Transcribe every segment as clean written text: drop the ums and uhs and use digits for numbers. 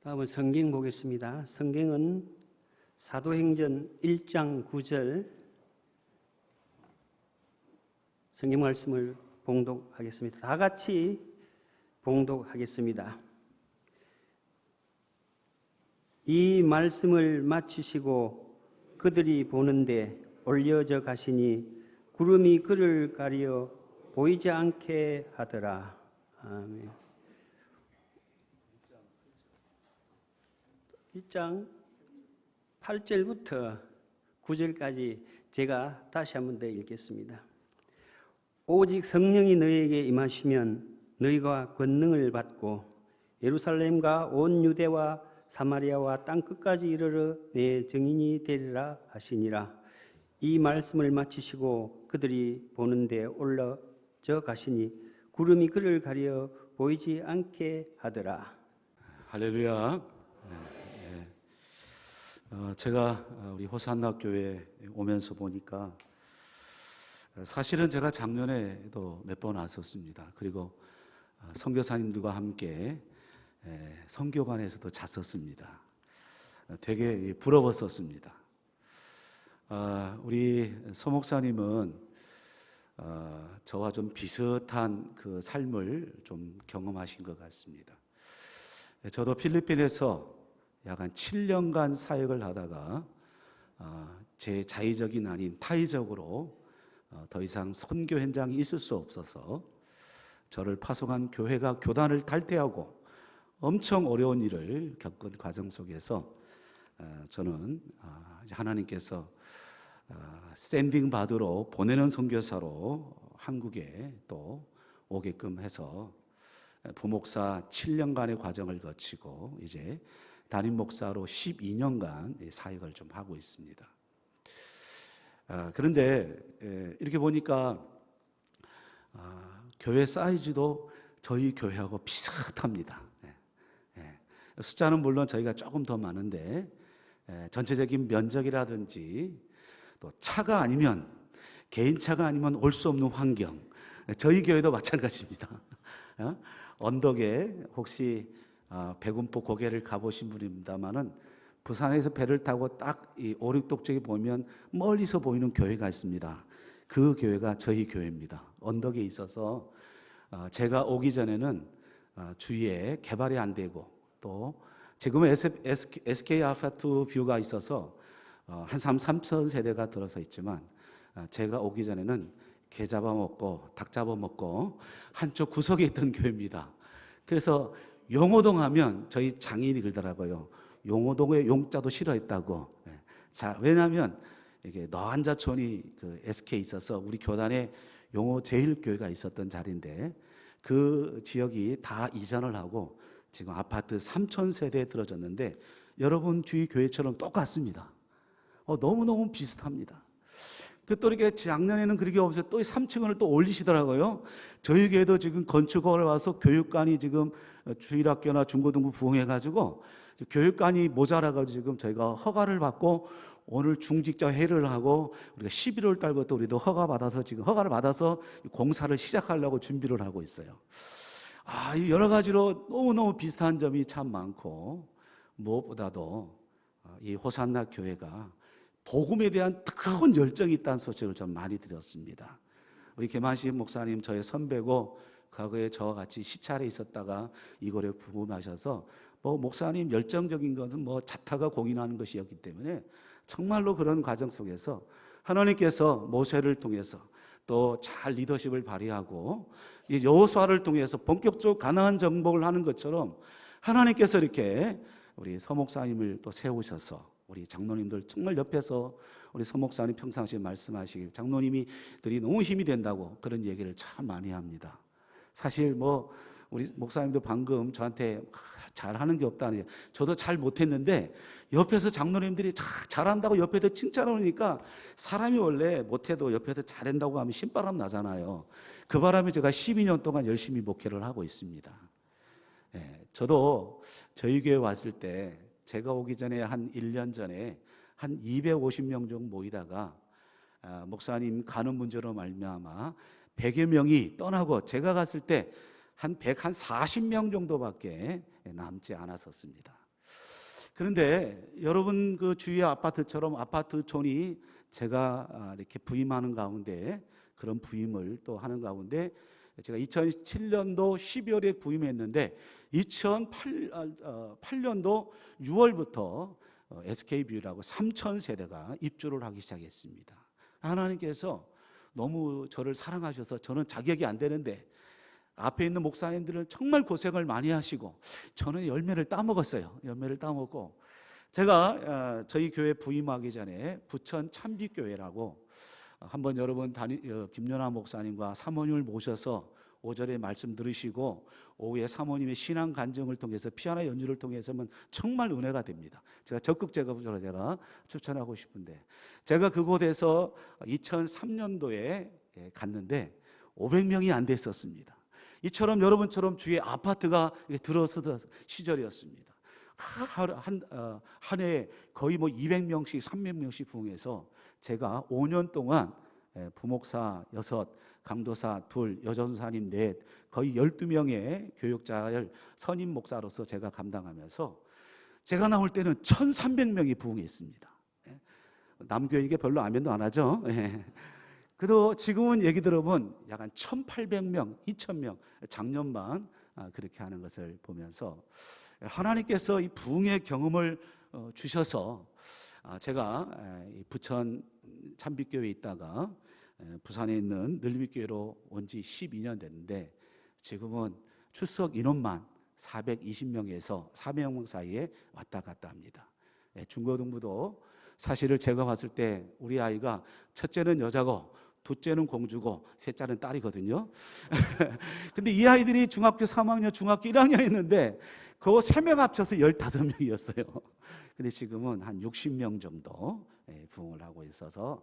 다음은 성경 보겠습니다. 성경은 사도행전 1장 9절 성경 말씀을 봉독하겠습니다. 다 같이 봉독하겠습니다. 이 말씀을 마치시고 그들이 보는데 올려져 가시니 구름이 그를 가려 보이지 않게 하더라. 아멘. 1장 8절부터 9절까지 제가 다시 한번 더 읽겠습니다. 오직 성령이 너희에게 임하시면 너희가 권능을 받고 예루살렘과 온 유대와 사마리아와 땅 끝까지 이르러 내 증인이 되리라 하시니라. 이 말씀을 마치시고 그들이 보는데 올라져 가시니 구름이 그를 가려 보이지 않게 하더라. 할렐루야. 제가 우리 호산나 교회에 오면서 보니까 사실은 제가 작년에도 몇 번 왔었습니다. 그리고 선교사님들과 함께 선교관에서도 잤었습니다. 되게 부러웠었습니다. 우리 서 목사님은 저와 좀 비슷한 그 삶을 좀 경험하신 것 같습니다. 저도 필리핀에서 약 한 7년간 사역을 하다가 제 자의적인 아닌 타의적으로 더 이상 선교 현장이 있을 수 없어서 저를 파송한 교회가 교단을 탈퇴하고 엄청 어려운 일을 겪은 과정 속에서 저는 하나님께서 샌딩 받으러 보내는 선교사로 한국에 또 오게끔 해서 부목사 7년간의 과정을 거치고 이제 담임 목사로 12년간 사역을 좀 하고 있습니다. 그런데 이렇게 보니까 교회 사이즈도 저희 교회하고 비슷합니다. 숫자는 물론 저희가 조금 더 많은데 전체적인 면적이라든지 또 차가 아니면 개인차가 아니면 올 수 없는 환경, 저희 교회도 마찬가지입니다. 언덕에 혹시 백운포 고개를 가보신 분입니다만은 부산에서 배를 타고 딱 이 오륙독 쪽에 보면 멀리서 보이는 교회가 있습니다. 그 교회가 저희 교회입니다. 언덕에 있어서 제가 오기 전에는 주위에 개발이 안 되고 또 지금은 SK 아파트 뷰가 있어서 한 3천 세대가 들어서 있지만 제가 오기 전에는 개 잡아먹고 닭 잡아먹고 한쪽 구석에 있던 교회입니다. 그래서 용호동 하면 저희 장인이 그러더라고요. 용호동의 용자도 싫어했다고. 자, 왜냐하면 이게 너한자촌이 그 SK에 있어서 우리 교단에 용호 제일교회가 있었던 자리인데 그 지역이 다 이전을 하고 지금 아파트 3천 세대에 들어졌는데 여러분 주위 교회처럼 똑같습니다. 너무너무 비슷합니다. 또 이렇게 작년에는 그렇게 없어요. 또 3층을 또 올리시더라고요. 저희 교회도 지금 건축허가를 와서 교육관이 지금 주일학교나 중고등부 부흥해가지고 교육관이 모자라가지고 지금 저희가 허가를 받고 오늘 중직자 회의를 하고 우리가 11월 달부터 우리도 허가를 받아서 공사를 시작하려고 준비를 하고 있어요. 여러 가지로 너무너무 비슷한 점이 참 많고 무엇보다도 이 호산나 교회가 복음에 대한 뜨거운 열정이 있다는 소식을 좀 많이 들었습니다. 우리 김한식 목사님 저의 선배고 과거에 저와 같이 시찰에 있었다가 이곳에 부임하셔서 목사님 열정적인 것은 자타가 공인하는 것이었기 때문에 정말로 그런 과정 속에서 하나님께서 모세를 통해서 또 잘 리더십을 발휘하고 여호수아를 통해서 본격적으로 가나안 정복을 하는 것처럼 하나님께서 이렇게 우리 서 목사님을 또 세우셔서 우리 장로님들 정말 옆에서 우리 서 목사님 평상시에 말씀하시길 장로님들이 너무 힘이 된다고 그런 얘기를 참 많이 합니다. 사실 우리 목사님도 방금 저한테 잘하는 게 없다는, 저도 잘 못했는데 옆에서 장로님들이 잘한다고 옆에서 칭찬하니까 사람이 원래 못해도 옆에서 잘한다고 하면 신바람 나잖아요. 그 바람에 제가 12년 동안 열심히 목회를 하고 있습니다. 저도 저희 교회 왔을 때 제가 오기 전에 한 1년 전에 한 250명 정도 모이다가 목사님 가는 문제로 말미암아 100여 명이 떠나고 제가 갔을 때 한 40명 정도밖에 남지 않았었습니다. 그런데 여러분 그 주위의 아파트처럼 아파트촌이 제가 이렇게 부임하는 가운데, 그런 부임을 또 하는 가운데, 제가 2007년도 12월에 부임했는데 2008년도 6월부터 SK뷰라고 3,000세대가 입주를 하기 시작했습니다. 하나님께서 너무 저를 사랑하셔서, 저는 자격이 안 되는데 앞에 있는 목사님들은 정말 고생을 많이 하시고 저는 열매를 따먹었어요. 열매를 따먹고, 제가 저희 교회 부임하기 전에 부천 참빛교회라고, 한번 여러분 김연아 목사님과 사모님을 모셔서 오전에 말씀 들으시고 오후에 사모님의 신앙 간증을 통해서 피아노 연주를 통해서는 정말 은혜가 됩니다. 제가 적극 제가 추천하고 싶은데, 제가 그곳에서 2003년도에 갔는데 500명이 안 됐었습니다. 이처럼 여러분처럼 주위에 아파트가 들어서던 시절이었습니다. 한 해에 거의 200명씩 300명씩 부흥해서 제가 5년 동안 부목사 6, 강도사 2, 여전사님 4, 거의 12명의 교육자를 선임 목사로서 제가 감당하면서, 제가 나올 때는 1,300명이 부흥했습니다. 남교육에 별로 아멘도 안 하죠. 그래도 지금은 얘기 들어보면 약 1,800명, 2,000명, 작년만 그렇게 하는 것을 보면서 하나님께서 이 부흥의 경험을 주셔서, 제가 부천 참빛교회에 있다가 부산에 있는 늘빛교회로 온 지 12년 됐는데, 지금은 출석 인원만 420명에서 400명 사이에 왔다 갔다 합니다. 중고등부도 사실을 제가 봤을 때 우리 아이가 첫째는 여자고 둘째는 공주고 셋째는 딸이거든요. 근데 이 아이들이 중학교 3학년, 중학교 1학년 있는데 그 3명 합쳐서 15명이었어요. 근데 지금은 한 60명 정도 부흥을 하고 있어서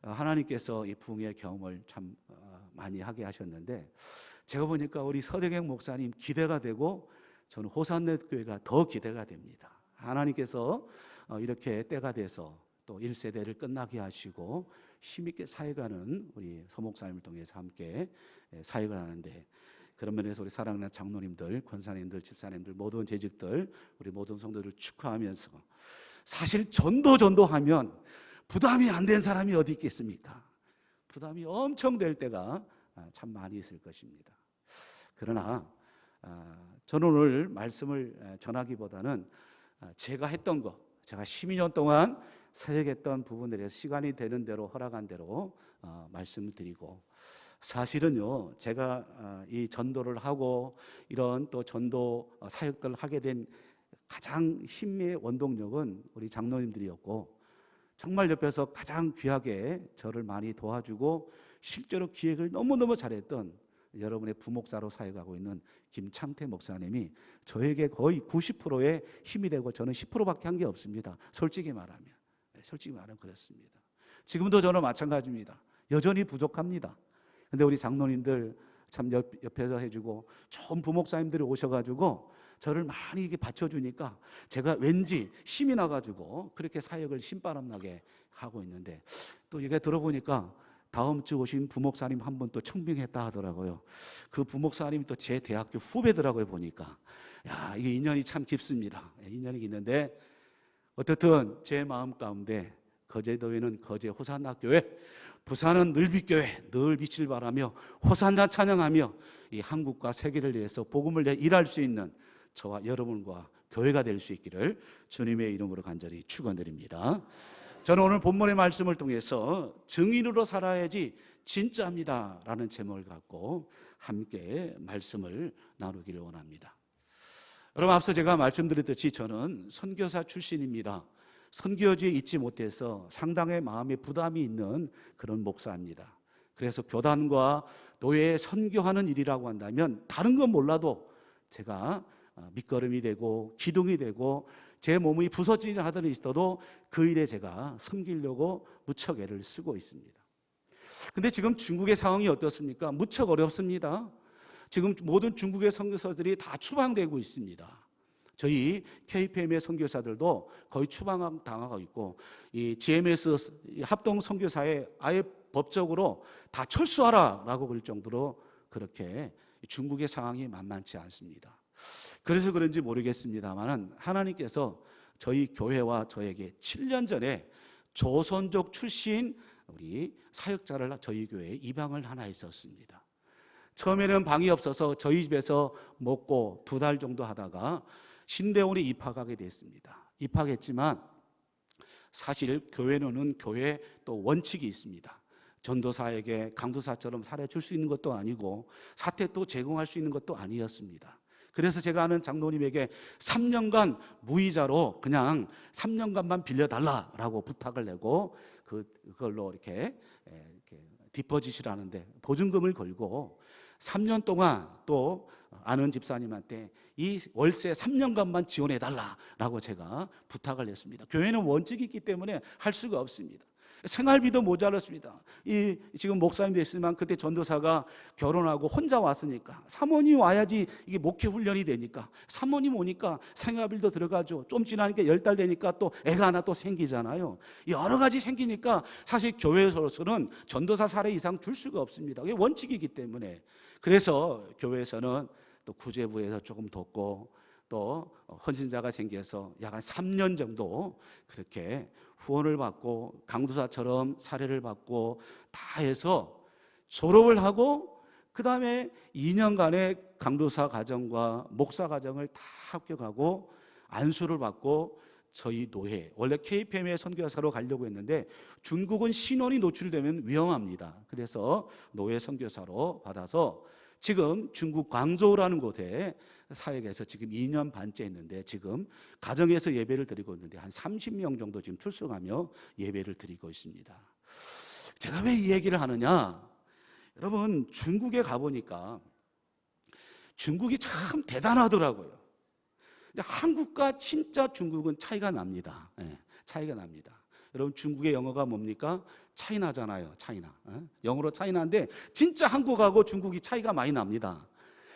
하나님께서 이 부흥의 경험을 참 많이 하게 하셨는데, 제가 보니까 우리 서대경 목사님 기대가 되고 저는 호산넷 교회가 더 기대가 됩니다. 하나님께서 이렇게 때가 돼서 또 1세대를 끝나게 하시고 힘있게 사역하는 우리 서 목사님을 통해서 함께 사역을 하는데, 그런 면에서 우리 사랑하는 장로님들, 권사님들, 집사님들, 모든 재직들, 우리 모든 성도들을 축하하면서, 사실 전도하면 부담이 안 된 사람이 어디 있겠습니까? 부담이 엄청 될 때가 참 많이 있을 것입니다. 그러나 저는 오늘 말씀을 전하기보다는 제가 했던 거, 제가 12년 동안 사역했던 부분들에서 시간이 되는 대로, 허락한 대로 말씀을 드리고, 사실은요, 제가 이 전도를 하고 이런 또 전도 사역들을 하게 된 가장 힘의 원동력은 우리 장로님들이었고, 정말 옆에서 가장 귀하게 저를 많이 도와주고 실제로 기획을 너무너무 잘했던 여러분의 부목사로 사역하고 있는 김창태 목사님이 저에게 거의 90%의 힘이 되고, 저는 10%밖에 한 게 없습니다. 솔직히 말하면 그렇습니다. 지금도 저는 마찬가지입니다. 여전히 부족합니다. 근데 우리 장로님들 참 옆에서 해주고 좋은 부목사님들이 오셔가지고 저를 많이 이렇게 받쳐주니까 제가 왠지 힘이 나가지고 그렇게 사역을 신바람나게 하고 있는데, 또 얘기 들어보니까 다음 주 오신 부목사님 한 분 또 청빙했다 하더라고요. 그 부목사님이 또 제 대학교 후배더라고요. 보니까 이게 인연이 참 깊습니다. 인연이 있는데, 어쨌든 제 마음 가운데 거제도에는 거제 호산나 교회, 부산은 늘빛교회, 늘 빛을 발하며 호산나 찬양하며 이 한국과 세계를 위해서 복음을 일할 수 있는 저와 여러분과 교회가 될 수 있기를 주님의 이름으로 간절히 축원드립니다. 저는 오늘 본문의 말씀을 통해서 증인으로 살아야지 진짜입니다 라는 제목을 갖고 함께 말씀을 나누기를 원합니다. 여러분, 앞서 제가 말씀드렸듯이 저는 선교사 출신입니다. 선교지에 있지 못해서 상당히 마음에 부담이 있는 그런 목사입니다. 그래서 교단과 노예에 선교하는 일이라고 한다면 다른 건 몰라도 제가 밑거름이 되고 기둥이 되고 제 몸이 부서지는 하더니 있어도 그 일에 제가 섬기려고 무척 애를 쓰고 있습니다. 근데 지금 중국의 상황이 어떻습니까? 무척 어렵습니다. 지금 모든 중국의 선교사들이 다 추방되고 있습니다. 저희 KPM의 선교사들도 거의 추방당하고 있고, 이 GMS 합동 선교사에 아예 법적으로 다 철수하라라고 그럴 정도로 그렇게 중국의 상황이 만만치 않습니다. 그래서 그런지 모르겠습니다만 하나님께서 저희 교회와 저에게 7년 전에 조선족 출신 우리 사역자를 저희 교회에 입양을 하나 했었습니다. 처음에는 방이 없어서 저희 집에서 먹고 2달 정도 하다가 신대원에 입학하게 됐습니다. 입학했지만 사실 교회는 교회 또 원칙이 있습니다. 전도사에게 강도사처럼 사례 줄 수 있는 것도 아니고 사택 또 제공할 수 있는 것도 아니었습니다. 그래서 제가 아는 장로님에게 3년간 무이자로 그냥 3년간만 빌려달라라고 부탁을 내고 그걸로 이렇게 디포짓을 하는데 보증금을 걸고 3년 동안 또 아는 집사님한테 이 월세 3년간만 지원해달라라고 제가 부탁을 했습니다. 교회는 원칙이 있기 때문에 할 수가 없습니다. 생활비도 모자랐습니다. 지금 목사님도 있지만 그때 전도사가 결혼하고 혼자 왔으니까 사모님 와야지 이게 목회 훈련이 되니까 사모님 오니까 생활비도 들어가죠. 좀 지나니까 10달 되니까 또 애가 하나 또 생기잖아요. 여러 가지 생기니까 사실 교회에서는 전도사 사례 이상 줄 수가 없습니다. 이게 원칙이기 때문에. 그래서 교회에서는 또 구제부에서 조금 돕고 또 헌신자가 생겨서 약 한 3년 정도 그렇게 후원을 받고 강도사처럼 사례를 받고 다 해서 졸업을 하고 그 다음에 2년간의 강도사 과정과 목사 과정을 다 합격하고 안수를 받고 저희 노회, 원래 KPM의 선교사로 가려고 했는데 중국은 신원이 노출되면 위험합니다. 그래서 노회 선교사로 받아서 지금 중국 광저우라는 곳에 사역에서 지금 2년 반째 했는데 지금 가정에서 예배를 드리고 있는데 한 30명 정도 지금 출석하며 예배를 드리고 있습니다. 제가 왜 이 얘기를 하느냐? 여러분, 중국에 가보니까 중국이 참 대단하더라고요. 한국과 진짜 중국은 차이가 납니다. 차이가 납니다. 여러분, 중국의 영어가 뭡니까? 차이나잖아요. 차이나. 영어로 차이나인데 진짜 한국하고 중국이 차이가 많이 납니다.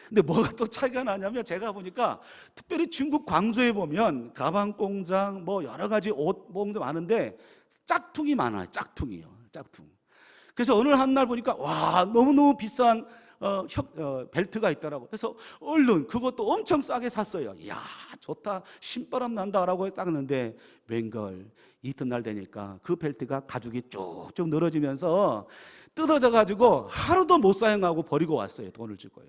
근데 뭐가 또 차이가 나냐면 제가 보니까 특별히 중국 광저우에 보면 가방 공장 뭐 여러 가지 옷 모음도 많은데 짝퉁이 많아요. 짝퉁이요. 짝퉁. 그래서 어느 한 날 보니까 와, 너무너무 비싼 벨트가 있더라고. 그래서 얼른 그것도 엄청 싸게 샀어요. 이야, 좋다. 신바람 난다라고 쌌는데 웬걸 이튿날 되니까 그 벨트가 가죽이 쭉쭉 늘어지면서 뜯어져 가지고 하루도 못 사용하고 버리고 왔어요. 돈을 주고요.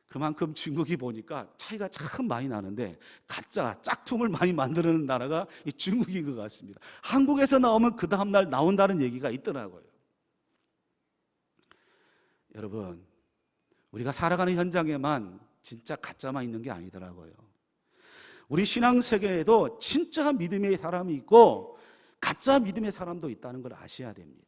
그만큼 중국이 보니까 차이가 참 많이 나는데 가짜 짝퉁을 많이 만드는 나라가 이 중국인 것 같습니다. 한국에서 나오면 그 다음날 나온다는 얘기가 있더라고요. 여러분, 우리가 살아가는 현장에만 진짜 가짜만 있는 게 아니더라고요. 우리 신앙 세계에도 진짜 믿음의 사람이 있고 가짜 믿음의 사람도 있다는 걸 아셔야 됩니다.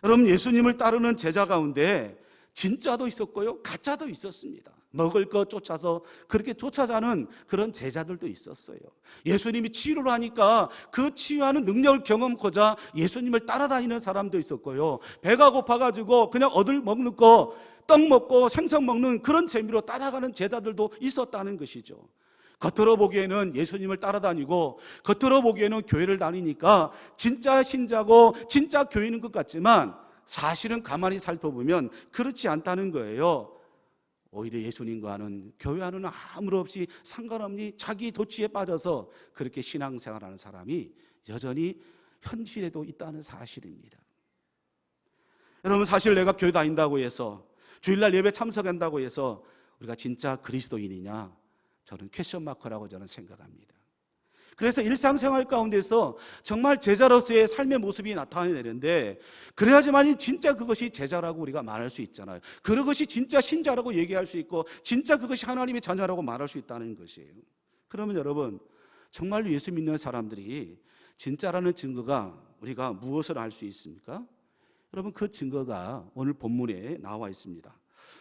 여러분, 예수님을 따르는 제자 가운데 진짜도 있었고요, 가짜도 있었습니다. 먹을 것 쫓아서 그렇게 쫓아가는 그런 제자들도 있었어요. 예수님이 치유를 하니까 그 치유하는 능력을 경험하고자 예수님을 따라다니는 사람도 있었고요, 배가 고파가지고 그냥 얻을 먹는 거, 떡 먹고 생선 먹는 그런 재미로 따라가는 제자들도 있었다는 것이죠. 겉으로 보기에는 예수님을 따라다니고 겉으로 보기에는 교회를 다니니까 진짜 신자고 진짜 교인인 것 같지만 사실은 가만히 살펴보면 그렇지 않다는 거예요. 오히려 예수님과는 교회와는 아무런 없이 상관없이 자기 도취에 빠져서 그렇게 신앙생활하는 사람이 여전히 현실에도 있다는 사실입니다. 여러분, 사실 내가 교회 다닌다고 해서 주일날 예배 참석한다고 해서 우리가 진짜 그리스도인이냐? 저는 퀘스천 마크라고 저는 생각합니다. 그래서 일상생활 가운데서 정말 제자로서의 삶의 모습이 나타내는데 그래야지만 진짜 그것이 제자라고 우리가 말할 수 있잖아요. 그것이 진짜 신자라고 얘기할 수 있고 진짜 그것이 하나님의 자녀라고 말할 수 있다는 것이에요. 그러면 여러분, 정말로 예수 믿는 사람들이 진짜라는 증거가 우리가 무엇을 알 수 있습니까? 여러분, 그 증거가 오늘 본문에 나와 있습니다.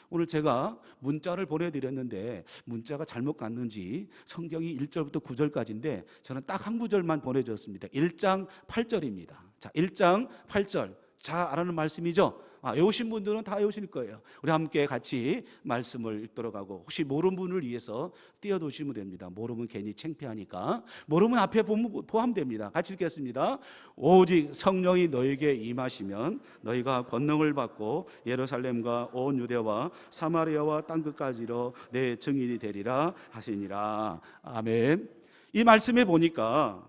오늘 제가 문자를 보내드렸는데 문자가 잘못 갔는지 성경이 1절부터 9절까지인데 저는 딱 한 구절만 보내줬습니다. 1장 8절입니다. 자, 1장 8절. 자, 알아는 말씀이죠. 외우신 분들은 다 외우실 거예요. 우리 함께 같이 말씀을 읽도록 하고, 혹시 모르는 분을 위해서 띄워두시면 됩니다. 모르면 괜히 창피하니까. 모르면 앞에 포함됩니다. 같이 읽겠습니다. 오직 성령이 너에게 임하시면 너희가 권능을 받고 예루살렘과 온 유대와 사마리아와 땅끝까지로 내 증인이 되리라 하시니라. 아멘. 이 말씀에 보니까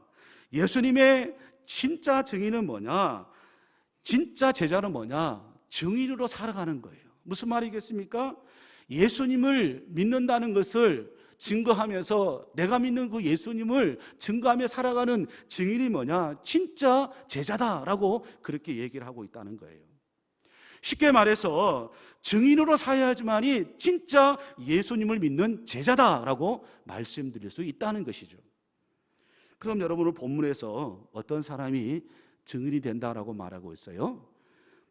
예수님의 진짜 증인은 뭐냐? 진짜 제자는 뭐냐? 증인으로 살아가는 거예요. 무슨 말이겠습니까? 예수님을 믿는다는 것을 증거하면서 내가 믿는 그 예수님을 증거하며 살아가는 증인이 뭐냐? 진짜 제자다라고 그렇게 얘기를 하고 있다는 거예요. 쉽게 말해서 증인으로 살아야지만이 진짜 예수님을 믿는 제자다라고 말씀드릴 수 있다는 것이죠. 그럼 여러분은 본문에서 어떤 사람이 증인이 된다라고 말하고 있어요?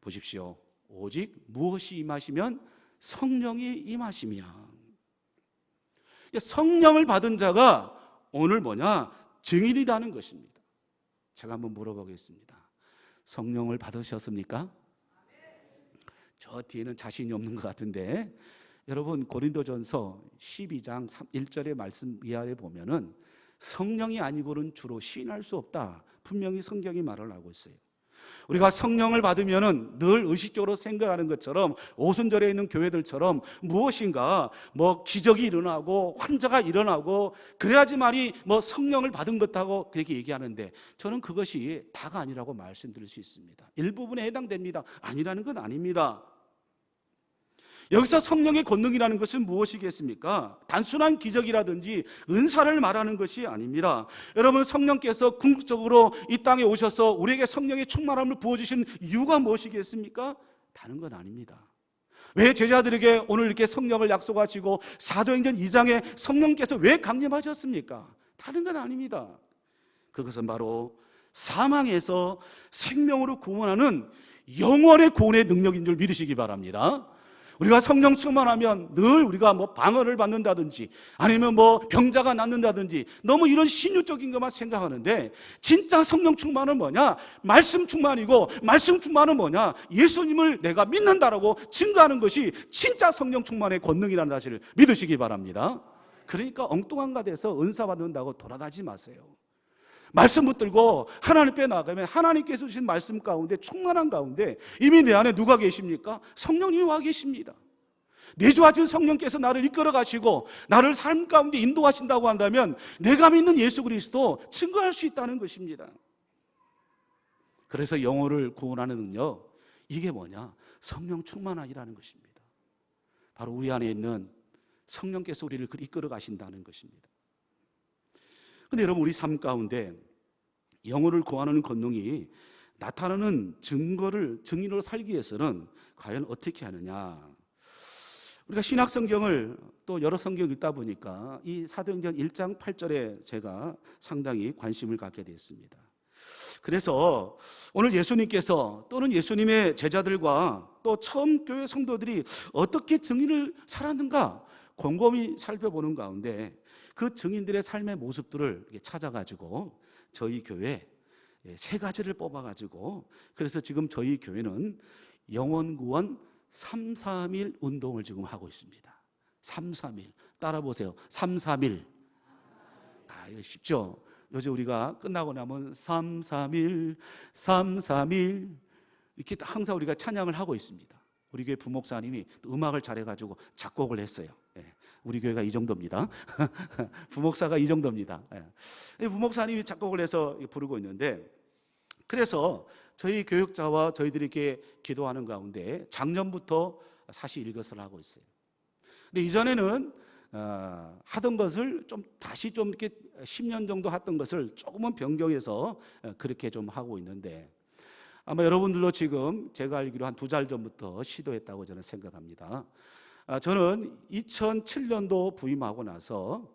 보십시오. 오직 무엇이 임하시면? 성령이 임하시면. 성령을 받은 자가 오늘 뭐냐? 증인이라는 것입니다. 제가 한번 물어보겠습니다. 성령을 받으셨습니까? 저 뒤에는 자신이 없는 것 같은데, 여러분 고린도전서 12장 1절의 말씀 이하에 보면은 성령이 아니고는 주로 시인할 수 없다, 분명히 성경이 말을 하고 있어요. 우리가 성령을 받으면은 늘 의식적으로 생각하는 것처럼 오순절에 있는 교회들처럼 무엇인가 기적이 일어나고 환자가 일어나고 그래야지만이 성령을 받은 것하고 그렇게 얘기하는데, 저는 그것이 다가 아니라고 말씀드릴 수 있습니다. 일부분에 해당됩니다. 아니라는 건 아닙니다. 여기서 성령의 권능이라는 것은 무엇이겠습니까? 단순한 기적이라든지 은사를 말하는 것이 아닙니다. 여러분, 성령께서 궁극적으로 이 땅에 오셔서 우리에게 성령의 충만함을 부어주신 이유가 무엇이겠습니까? 다른 건 아닙니다. 왜 제자들에게 오늘 이렇게 성령을 약속하시고 사도행전 2장에 성령께서 왜 강림하셨습니까? 다른 건 아닙니다. 그것은 바로 사망에서 생명으로 구원하는 영원의 구원의 능력인 줄 믿으시기 바랍니다. 우리가 성령 충만하면 늘 우리가 방언을 받는다든지 아니면 병자가 낫는다든지 너무 이런 신유적인 것만 생각하는데, 진짜 성령 충만은 뭐냐? 말씀 충만이고, 말씀 충만은 뭐냐? 예수님을 내가 믿는다라고 증거하는 것이 진짜 성령 충만의 권능이라는 사실을 믿으시기 바랍니다. 그러니까 엉뚱한 가 돼서 은사 받는다고 돌아다니지 마세요. 말씀 붙들고 하나님 앞에 나가면 하나님께서 주신 말씀 가운데, 충만한 가운데 이미 내 안에 누가 계십니까? 성령님이 와 계십니다. 내주하신 성령께서 나를 이끌어 가시고 나를 삶 가운데 인도하신다고 한다면 내가 믿는 예수 그리스도 증거할 수 있다는 것입니다. 그래서 영혼을 구원하는 능력, 이게 뭐냐? 성령 충만하기라는 것입니다. 바로 우리 안에 있는 성령께서 우리를 이끌어 가신다는 것입니다. 그런데 여러분, 우리 삶 가운데 영혼을 구하는 권능이 나타나는 증인으로 살기 위해서는 과연 어떻게 하느냐? 우리가 신약 성경을 또 여러 성경 읽다 보니까 이 사도행전 1장 8절에 제가 상당히 관심을 갖게 됐습니다. 그래서 오늘 예수님께서 또는 예수님의 제자들과 또 처음 교회 성도들이 어떻게 증인을 살았는가 곰곰이 살펴보는 가운데 그 증인들의 삶의 모습들을 찾아가지고 저희 교회 세 가지를 뽑아가지고, 그래서 지금 저희 교회는 영혼구원 331 운동을 지금 하고 있습니다. 331 따라 보세요. 331. 이거 쉽죠? 요새 우리가 끝나고 나면 331 331 이렇게 항상 우리가 찬양을 하고 있습니다. 우리 교회 부목사님이 음악을 잘해가지고 작곡을 했어요. 우리 교회가 이 정도입니다. 부목사가 이 정도입니다. 부목사님이 작곡을 해서 부르고 있는데, 그래서 저희 교육자와 저희들이 이렇게 기도하는 가운데 작년부터 사실 이것을 하고 있어요. 근데 이전에는 하던 것을 다시 이렇게 10년 정도 했던 것을 조금은 변경해서 그렇게 좀 하고 있는데, 아마 여러분들도 지금 제가 알기로 한 2달 전부터 시도했다고 저는 생각합니다. 저는 2007년도 부임하고 나서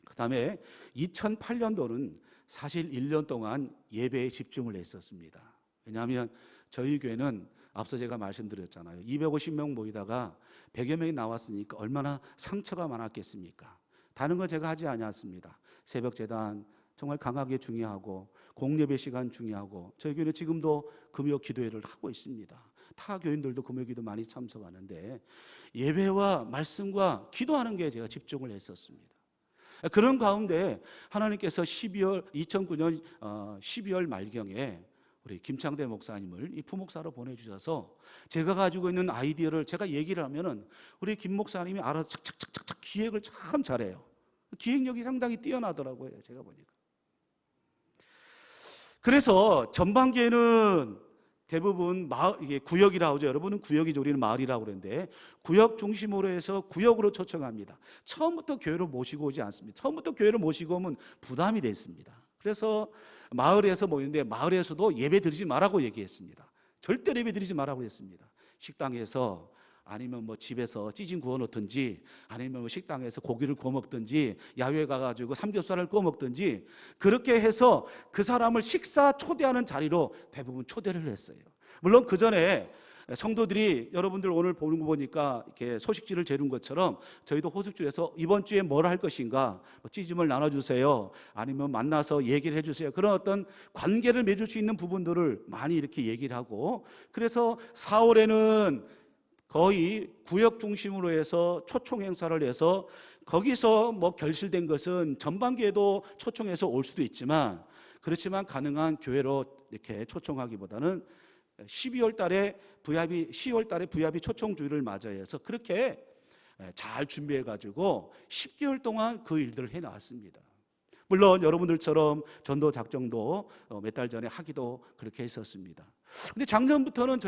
그 다음에 2008년도는 사실 1년 동안 예배에 집중을 했었습니다. 왜냐하면 저희 교회는 앞서 제가 말씀드렸잖아요. 250명 모이다가 100여 명이 나왔으니까 얼마나 상처가 많았겠습니까? 다른 거 제가 하지 않았습니다. 새벽 제단 정말 강하게 중요하고, 공예배 시간 중요하고, 저희 교회는 지금도 금요 기도회를 하고 있습니다. 타 교인들도 금요기도 많이 참석하는데 예배와 말씀과 기도하는 게 제가 집중을 했었습니다. 그런 가운데 하나님께서 2009년 12월 말경에 우리 김창대 목사님을 이 부목사로 보내주셔서 제가 가지고 있는 아이디어를 제가 얘기를 하면은 우리 김 목사님이 알아서 착착착착 기획을 참 잘해요. 기획력이 상당히 뛰어나더라고요, 제가 보니까. 그래서 전반기에는 대부분 이게 구역이라고 하죠. 여러분은 구역이죠. 우리는 마을이라고 그러는데 구역 중심으로 해서 구역으로 초청합니다. 처음부터 교회로 모시고 오지 않습니다. 처음부터 교회로 모시고 오면 부담이 됐습니다. 그래서 마을에서 모이는데 마을에서도 예배 드리지 말라고 얘기했습니다. 절대 예배 드리지 말라고 했습니다. 식당에서 아니면 뭐 집에서 찌짐 구워 놓든지 아니면 뭐 식당에서 고기를 구워 먹든지 야외 가가지고 삼겹살을 구워 먹든지 그렇게 해서 그 사람을 식사 초대하는 자리로 대부분 초대를 했어요. 물론 그 전에 성도들이 여러분들 오늘 보는 거 보니까 이렇게 소식지를 재는 것처럼 저희도 호숙집에서 이번 주에 뭘 할 것인가, 찌짐을 나눠주세요, 아니면 만나서 얘기를 해주세요. 그런 어떤 관계를 맺을 수 있는 부분들을 많이 이렇게 얘기를 하고, 그래서 4월에는 거의 구역 중심으로 해서 초청 행사를 해서 거기서 뭐 결실된 것은 전반기에도 초청해서 올 수도 있지만, 그렇지만 가능한 교회로 이렇게 초청하기보다는 12월 달에10월 달에 VIB 초청 주일을 맞이해서 그렇게 잘 준비해 가지고 10개월 동안 그 일들을 해 나왔습니다. 물론 여러분들처럼 전도 작정도 몇 달 전에 하기도 그렇게 했었습니다. 근데 작년부터는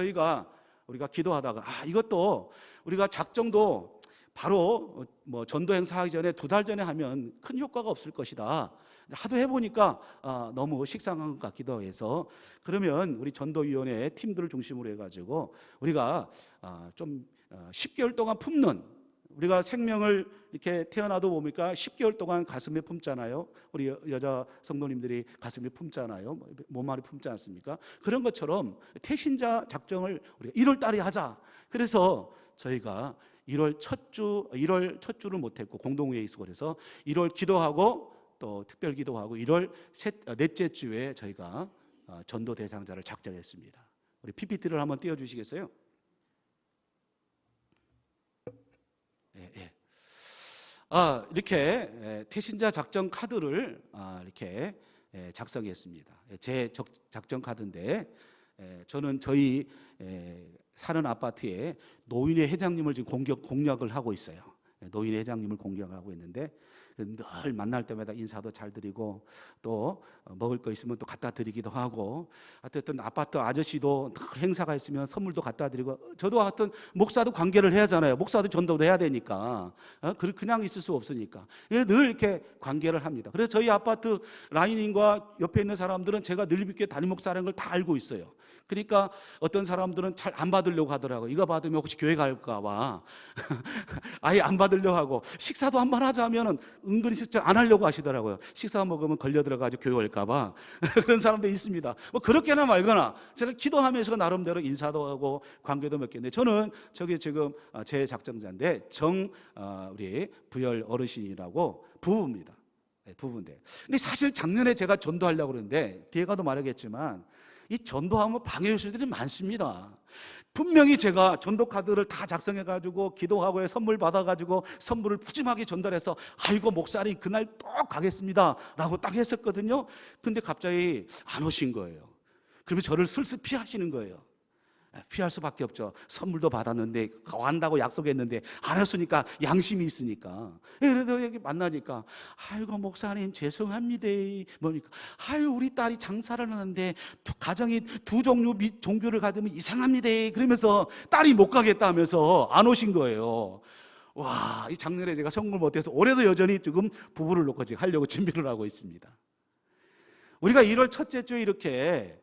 우리가 기도하다가 이것도 우리가 작정도 바로 뭐 전도 행사하기 전에 2달 전에 하면 큰 효과가 없을 것이다. 하도 해보니까 너무 식상한 것 같기도 해서, 그러면 우리 전도위원회 팀들을 중심으로 해가지고 우리가 좀 10개월 동안 품는, 우리가 생명을 이렇게 태어나도 보니까 10개월 동안 가슴에 품잖아요. 우리 여자 성도님들이 가슴에 품잖아요. 몸말이 품지 않습니까? 그런 것처럼 태신자 작정을 우리가 1월 달에 하자. 그래서 저희가 1월 첫 주를 못했고 공동회의 있고 그래서 1월 기도하고 또 특별 기도하고 1월 넷째 주에 저희가 전도 대상자를 작정했습니다. 우리 PPT를 한번 띄워주시겠어요? 이렇게 태신자 작정 카드를 이렇게 작성했습니다. 제 작정 카드인데, 저는 저희 사는 아파트에 노인회 회장님을 지금 공략을 하고 있어요. 노인회 회장님을 공략하고 있는데 늘 만날 때마다 인사도 잘 드리고 또 먹을 거 있으면 또 갖다 드리기도 하고, 하여튼 아파트 아저씨도 늘 행사가 있으면 선물도 갖다 드리고, 저도 하여튼 목사도 관계를 해야 하잖아요. 목사도 전도도 해야 되니까 그냥 있을 수 없으니까 늘 이렇게 관계를 합니다. 그래서 저희 아파트 라인인과 옆에 있는 사람들은 제가 늘 뵙게 담임 목사라는 걸 다 알고 있어요. 그러니까 어떤 사람들은 잘 안 받으려고 하더라고요. 이거 받으면 혹시 교회 갈까 봐 아예 안 받으려고 하고, 식사도 한 번 하자면은 은근히 식사 안 하려고 하시더라고요. 식사 먹으면 걸려 들어가지고 교회 올까 봐 그런 사람도 있습니다. 뭐 그렇게나 말거나 제가 기도하면서 나름대로 인사도 하고 관계도 맺겠는데, 저는 저기 지금 제 작정자인데 우리 부열 어르신이라고 부부입니다. 부부인데, 근데 사실 작년에 제가 전도하려고 그러는데 뒤에 가도 말하겠지만 이 전도하면 방해 요소들이 많습니다. 분명히 제가 전도 카드를 다 작성해가지고 기도하고 선물 받아가지고 선물을 푸짐하게 전달해서 아이고 목사님 그날 꼭 가겠습니다 라고 딱 했었거든요. 근데 갑자기 안 오신 거예요. 그러면 저를 슬슬 피하시는 거예요. 피할 수밖에 없죠. 선물도 받았는데 간다고 약속했는데 안 왔으니까 양심이 있으니까. 그래도 여기 만나니까 아이고 목사님 죄송합니다. 뭐니까 우리 딸이 장사를 하는데 가정이 두 종류 종교를 가지면 이상합니다. 그러면서 딸이 못 가겠다 하면서 안 오신 거예요. 와, 이 작년에 제가 성공을 못해서 올해도 여전히 지금 부부를 놓고 지금 하려고 준비를 하고 있습니다. 우리가 1월 첫째 주에 이렇게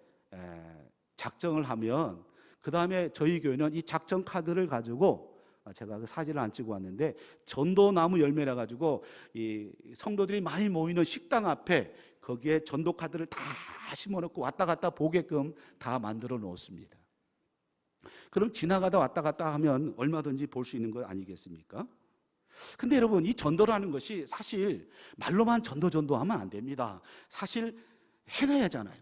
작정을 하면, 그 다음에 저희 교회는 이 작정 카드를 가지고, 제가 그 사진을 안 찍고 왔는데 전도나무 열매라 가지고 이 성도들이 많이 모이는 식당 앞에 거기에 전도 카드를 다 심어놓고 왔다 갔다 보게끔 다 만들어 놓습니다. 그럼 지나가다 왔다 갔다 하면 얼마든지 볼 수 있는 것 아니겠습니까? 근데 여러분, 이 전도라는 것이 사실 말로만 전도하면 안 됩니다. 사실 해내야 하잖아요.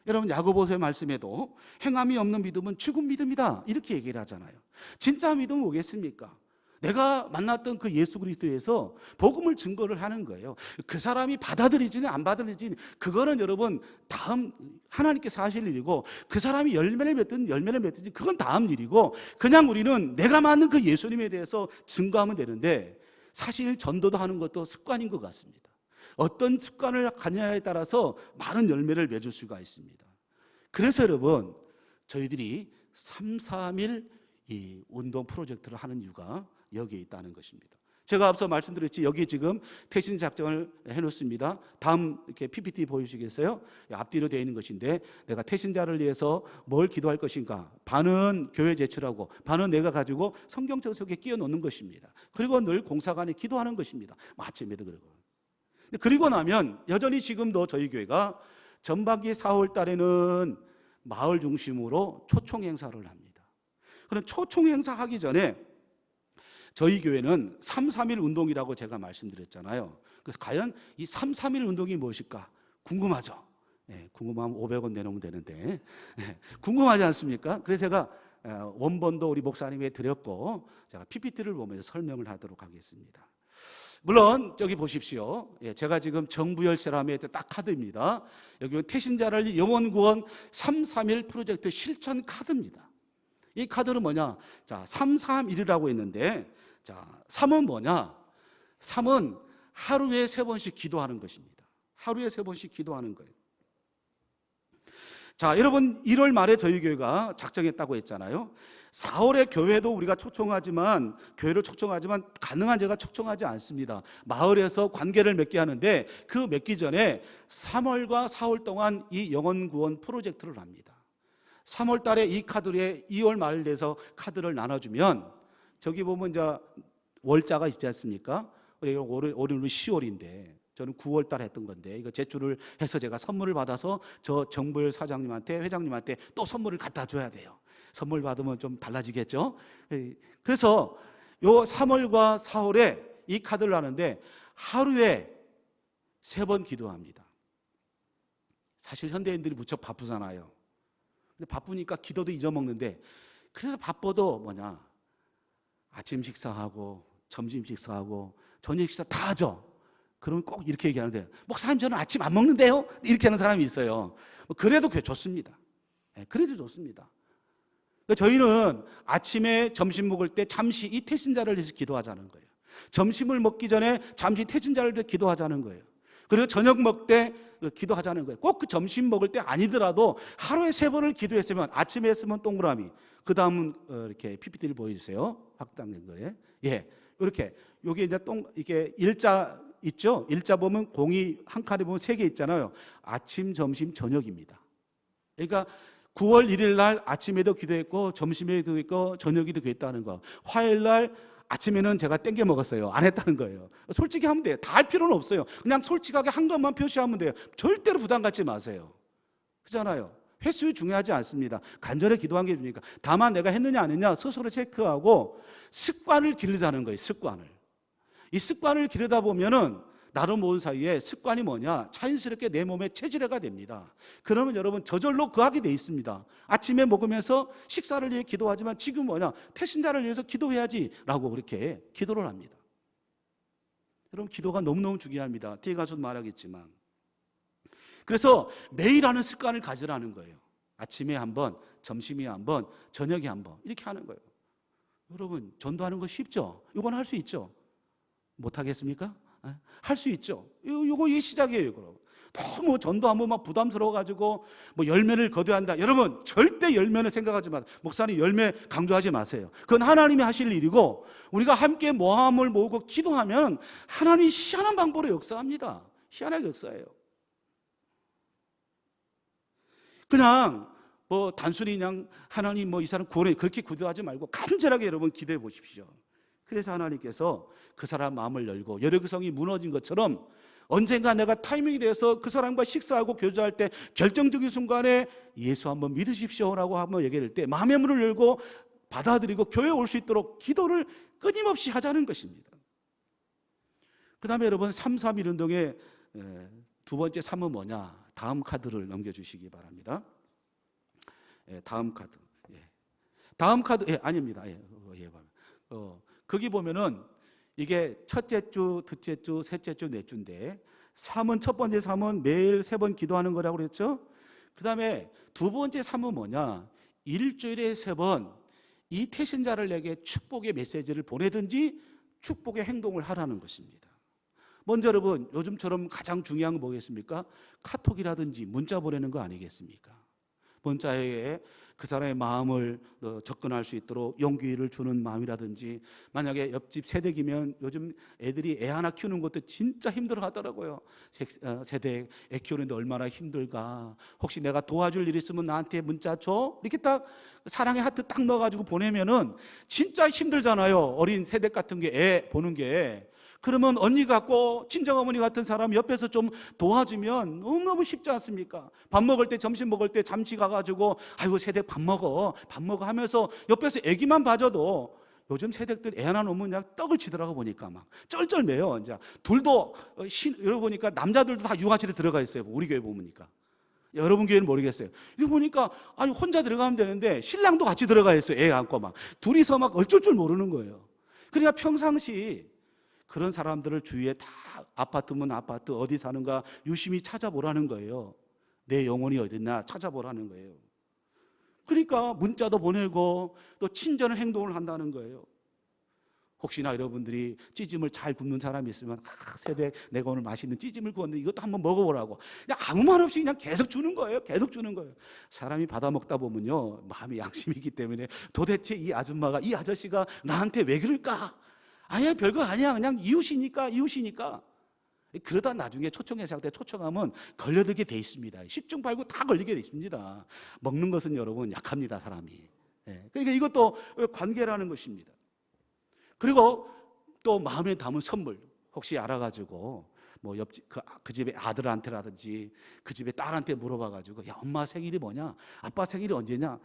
여러분 야고보서의 말씀에도 행함이 없는 믿음은 죽은 믿음이다 이렇게 얘기를 하잖아요. 진짜 믿음은 뭐겠습니까? 내가 만났던 그 예수 그리스도에서 복음을 증거를 하는 거예요. 그 사람이 받아들이지는 안 받아들이지는 그거는 여러분 다음 하나님께서 하실 일이고, 그 사람이 열매를 맺든지 그건 다음 일이고, 그냥 우리는 내가 만난 그 예수님에 대해서 증거하면 되는데, 사실 전도도 하는 것도 습관인 것 같습니다. 어떤 습관을 가냐에 따라서 많은 열매를 맺을 수가 있습니다. 그래서 여러분 저희들이 331 이 운동 프로젝트를 하는 이유가 여기에 있다는 것입니다. 제가 앞서 말씀드렸지, 여기 지금 태신 작정을 해놓습니다. 다음 이렇게 PPT 보여주시겠어요? 앞뒤로 되어 있는 것인데, 내가 태신자를 위해서 뭘 기도할 것인가? 반은 교회 제출하고 반은 내가 가지고 성경책 속에 끼워 넣는 것입니다. 그리고 늘 공사관에 기도하는 것입니다. 아침에도 그러고. 그리고 나면 여전히 지금도 저희 교회가 전반기 4월 달에는 마을 중심으로 초청 행사를 합니다. 그럼 초청 행사 하기 전에 저희 교회는 331 운동이라고 제가 말씀드렸잖아요. 그래서 과연 이 331 운동이 무엇일까 궁금하죠? 궁금하면 500원 내놓으면 되는데 궁금하지 않습니까? 그래서 제가 원본도 우리 목사님에 드렸고, 제가 PPT를 보면서 설명을 하도록 하겠습니다. 물론 여기 보십시오. 제가 지금 정부 열쇠람에 딱 카드입니다. 여기 태신자를 영원구원 331 프로젝트 실천 카드입니다. 이 카드는 뭐냐? 자, 331이라고 했는데, 자, 3은 뭐냐? 3은 하루에 3번씩 기도하는 것입니다. 하루에 3번씩 기도하는 거예요. 자, 여러분 1월 말에 저희 교회가 작정했다고 했잖아요. 4월에 교회도 우리가 교회를 초청하지만 가능한 제가 초청하지 않습니다. 마을에서 관계를 맺게 하는데, 그 맺기 전에 3월과 4월 동안 이 영혼구원 프로젝트를 합니다. 3월 달에 이 카드에 2월 말 돼서 카드를 나눠주면, 저기 보면 이제 월자가 있지 않습니까? 올해는 10월인데 저는 9월 달에 했던 건데, 이거 제출을 해서 제가 선물을 받아서 저 정부열 사장님한테, 회장님한테 또 선물을 갖다 줘야 돼요. 선물 받으면 좀 달라지겠죠? 그래서 요 3월과 4월에 이 카드를 하는데 하루에 3번 기도합니다. 사실 현대인들이 무척 바쁘잖아요. 근데 바쁘니까 기도도 잊어먹는데, 그래서 바빠도 뭐냐? 아침 식사하고 점심 식사하고 저녁 식사 다 하죠. 그러면 꼭 이렇게 얘기하는데, 목사님 저는 아침 안 먹는데요? 이렇게 하는 사람이 있어요. 그래도 좋습니다. 그래도 좋습니다. 저희는 아침에 점심 먹을 때 잠시 이 태신자를 위해서 기도하자는 거예요. 점심을 먹기 전에 잠시 태신자를 위해서 기도하자는 거예요. 그리고 저녁 먹을 때 기도하자는 거예요. 꼭 그 점심 먹을 때 아니더라도 하루에 3번을 기도했으면, 아침에 했으면 동그라미, 그 다음은 이렇게 PPT를 보여주세요. 확장된 거예요. 이렇게 여기 이제 이게 일자 있죠? 일자 보면 공이 한 칸에 보면 3개 있잖아요. 아침, 점심, 저녁입니다. 그러니까 9월 1일 날 아침에도 기도했고 점심에도 기도했고 저녁에도 기도했다는 거. 화요일 날 아침에는 제가 땡겨 먹었어요. 안 했다는 거예요. 솔직히 하면 돼요. 다 할 필요는 없어요. 그냥 솔직하게 한 것만 표시하면 돼요. 절대로 부담 갖지 마세요. 그렇잖아요. 횟수 중요하지 않습니다. 간절히 기도한 게 중요하니까. 다만 내가 했느냐 안 했느냐 스스로 체크하고 습관을 기르자는 거예요. 습관을. 이 습관을 기르다 보면은 나름 모은 사이에 습관이 뭐냐? 자연스럽게 내 몸에 체질화가 됩니다. 그러면 여러분 저절로 그하게 돼 있습니다. 아침에 먹으면서 식사를 위해 기도하지만 지금 뭐냐? 태신자를 위해서 기도해야지 라고 그렇게 기도를 합니다. 여러분 기도가 너무너무 중요합니다. 뒤에 가서도 말하겠지만. 그래서 매일 하는 습관을 가지라는 거예요. 아침에 한 번, 점심에 한 번, 저녁에 한 번 이렇게 하는 거예요. 여러분 전도하는 거 쉽죠? 이건 할 수 있죠? 못하겠습니까? 할 수 있죠. 이게 시작이에요. 그럼 너무 전도하면 막 부담스러워가지고 뭐 열매를 거둬야 한다. 여러분 절대 열매는 생각하지 마세요. 목사님 열매 강조하지 마세요. 그건 하나님이 하실 일이고, 우리가 함께 모함을 모으고 기도하면 하나님이 희한한 방법으로 역사합니다. 희한하게 역사해요. 그냥 뭐 단순히 그냥 하나님 뭐 이 사람 구원해 그렇게 기도하지 말고 간절하게 여러분 기도해 보십시오. 그래서 하나님께서 그 사람 마음을 열고 여리고성이 무너진 것처럼 언젠가 내가 타이밍이 돼서 그 사람과 식사하고 교제할 때 결정적인 순간에 예수 한번 믿으십시오라고 한번 얘기할 때 마음의 문을 열고 받아들이고 교회에 올 수 있도록 기도를 끊임없이 하자는 것입니다. 그 다음에 여러분 331 운동의 두 번째 3은 뭐냐? 다음 카드를 넘겨주시기 바랍니다. 다음 카드. 다음 카드, 아닙니다. 거기 보면은 이게 첫째 주, 둘째 주, 셋째 주, 넷 주인데, 첫 번째 3은 매일 3번 기도하는 거라고 그랬죠? 그 다음에 두 번째 3은 뭐냐? 일주일에 3번 이 태신자들에게 축복의 메시지를 보내든지 축복의 행동을 하라는 것입니다. 먼저 여러분, 요즘처럼 가장 중요한 건 뭐겠습니까? 카톡이라든지 문자 보내는 거 아니겠습니까? 문자에 그 사람의 마음을 접근할 수 있도록 용기를 주는 마음이라든지, 만약에 옆집 세대기면 요즘 애들이 애 하나 키우는 것도 진짜 힘들어 하더라고요. 세대 애 키우는데 얼마나 힘들까. 혹시 내가 도와줄 일 있으면 나한테 문자 줘? 이렇게 딱 사랑의 하트 딱 넣어가지고 보내면은 진짜 힘들잖아요. 어린 세대 같은 게 애 보는 게. 그러면 언니 같고 친정어머니 같은 사람 옆에서 좀 도와주면 너무너무 쉽지 않습니까? 밥 먹을 때, 점심 먹을 때 잠시 가가지고 아이고 세대 밥 먹어 하면서 옆에서 애기만 봐줘도, 요즘 세대들 애 하나 놓으면 그냥 떡을 치더라고 보니까 막 쩔쩔매요. 이제 둘도 여러분 보니까 남자들도 다 육아실에 들어가 있어요. 우리 교회 보니까. 여러분 교회는 모르겠어요. 이거 보니까 아니 혼자 들어가면 되는데 신랑도 같이 들어가 있어요. 애 안고 막 둘이서 막 어쩔 줄 모르는 거예요. 그러니까 평상시 그런 사람들을 주위에 다 아파트면 아파트 어디 사는가 유심히 찾아보라는 거예요. 내 영혼이 어딨나 찾아보라는 거예요. 그러니까 문자도 보내고 또 친절 행동을 한다는 거예요. 혹시나 여러분들이 찌짐을 잘 굽는 사람이 있으면 세대 내가 오늘 맛있는 찌짐을 구웠는데 이것도 한번 먹어보라고 그냥 아무 말 없이 그냥 계속 주는 거예요. 계속 주는 거예요. 사람이 받아 먹다 보면요, 마음이 양심이 있기 때문에 도대체 이 아줌마가, 이 아저씨가 나한테 왜 그럴까? 아니야, 별거 아니야. 그냥 이웃이니까. 그러다 나중에 초청회사 때 초청하면 걸려들게 돼 있습니다. 십중팔구 다 걸리게 돼 있습니다. 먹는 것은 여러분 약합니다, 사람이. 그러니까 이것도 관계라는 것입니다. 그리고 또 마음에 담은 선물 혹시 알아가지고 뭐 옆집 그 집의 아들한테라든지 그 집의 딸한테 물어봐가지고, 야 엄마 생일이 뭐냐? 아빠 생일이 언제냐?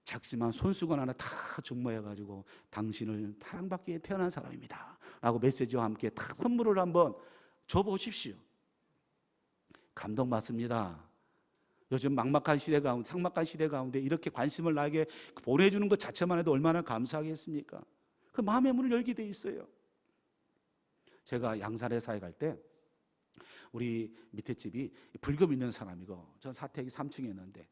작지만 손수건 하나 다 중모해가지고 당신을 사랑받기에 태어난 사람입니다 라고 메시지와 함께 다 선물을 한번 줘보십시오. 감동받습니다. 요즘 막막한 시대 가운데, 삭막한 시대 가운데 이렇게 관심을 나에게 보내주는 것 자체만 해도 얼마나 감사하겠습니까? 그 마음의 문을 열게 돼 있어요. 제가 양산에 사회 갈 때 우리 밑에 집이 불교 믿는 사람이고 전 사택이 3층에 있는데,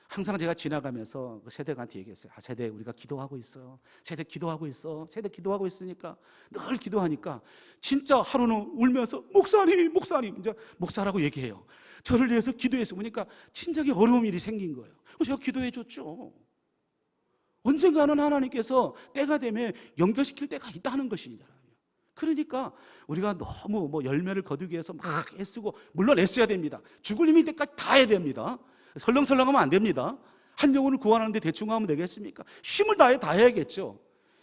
항상 제가 지나가면서 그 세대한테 얘기했어요. 세대 우리가 기도하고 있어. 세대 기도하고 있어. 세대 기도하고 있으니까 늘 기도하니까 진짜 하루는 울면서 목사님 이제 목사라고 얘기해요. 저를 위해서 기도해서 보니까 친정에 어려운 일이 생긴 거예요. 제가 기도해 줬죠. 언젠가는 하나님께서 때가 되면 연결시킬 때가 있다는 것이잖아요. 그러니까 우리가 너무 열매를 거두기 위해서 막 애쓰고, 물론 애써야 됩니다. 죽을 힘일 때까지 다 해야 됩니다. 설렁설렁하면 안 됩니다. 한 영혼을 구원하는데 대충 하면 되겠습니까? 힘을 다해 다 해야겠죠.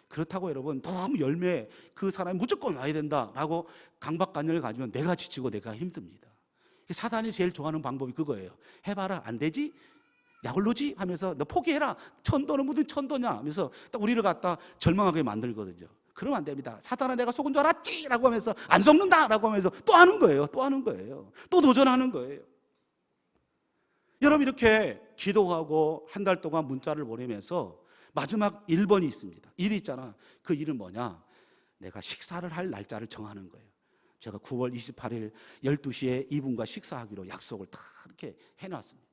그렇다고 여러분 너무 열매 그 사람이 무조건 와야 된다라고 강박관념을 가지면 내가 지치고 내가 힘듭니다. 사단이 제일 좋아하는 방법이 그거예요. 해봐라, 안 되지? 약을 놓지? 하면서 너 포기해라. 천도는 무슨 천도냐? 하면서 딱 우리를 갖다 절망하게 만들거든요. 그러면 안 됩니다. 사단아 내가 속은 줄 알았지? 라고 하면서 안 속는다! 라고 하면서 또 하는 거예요. 또 도전하는 거예요. 여러분 이렇게 기도하고 한 달 동안 문자를 보내면서 마지막 1번이 있습니다. 일이 있잖아. 그 일은 뭐냐? 내가 식사를 할 날짜를 정하는 거예요. 제가 9월 28일 12시에 이분과 식사하기로 약속을 다 이렇게 해놨습니다.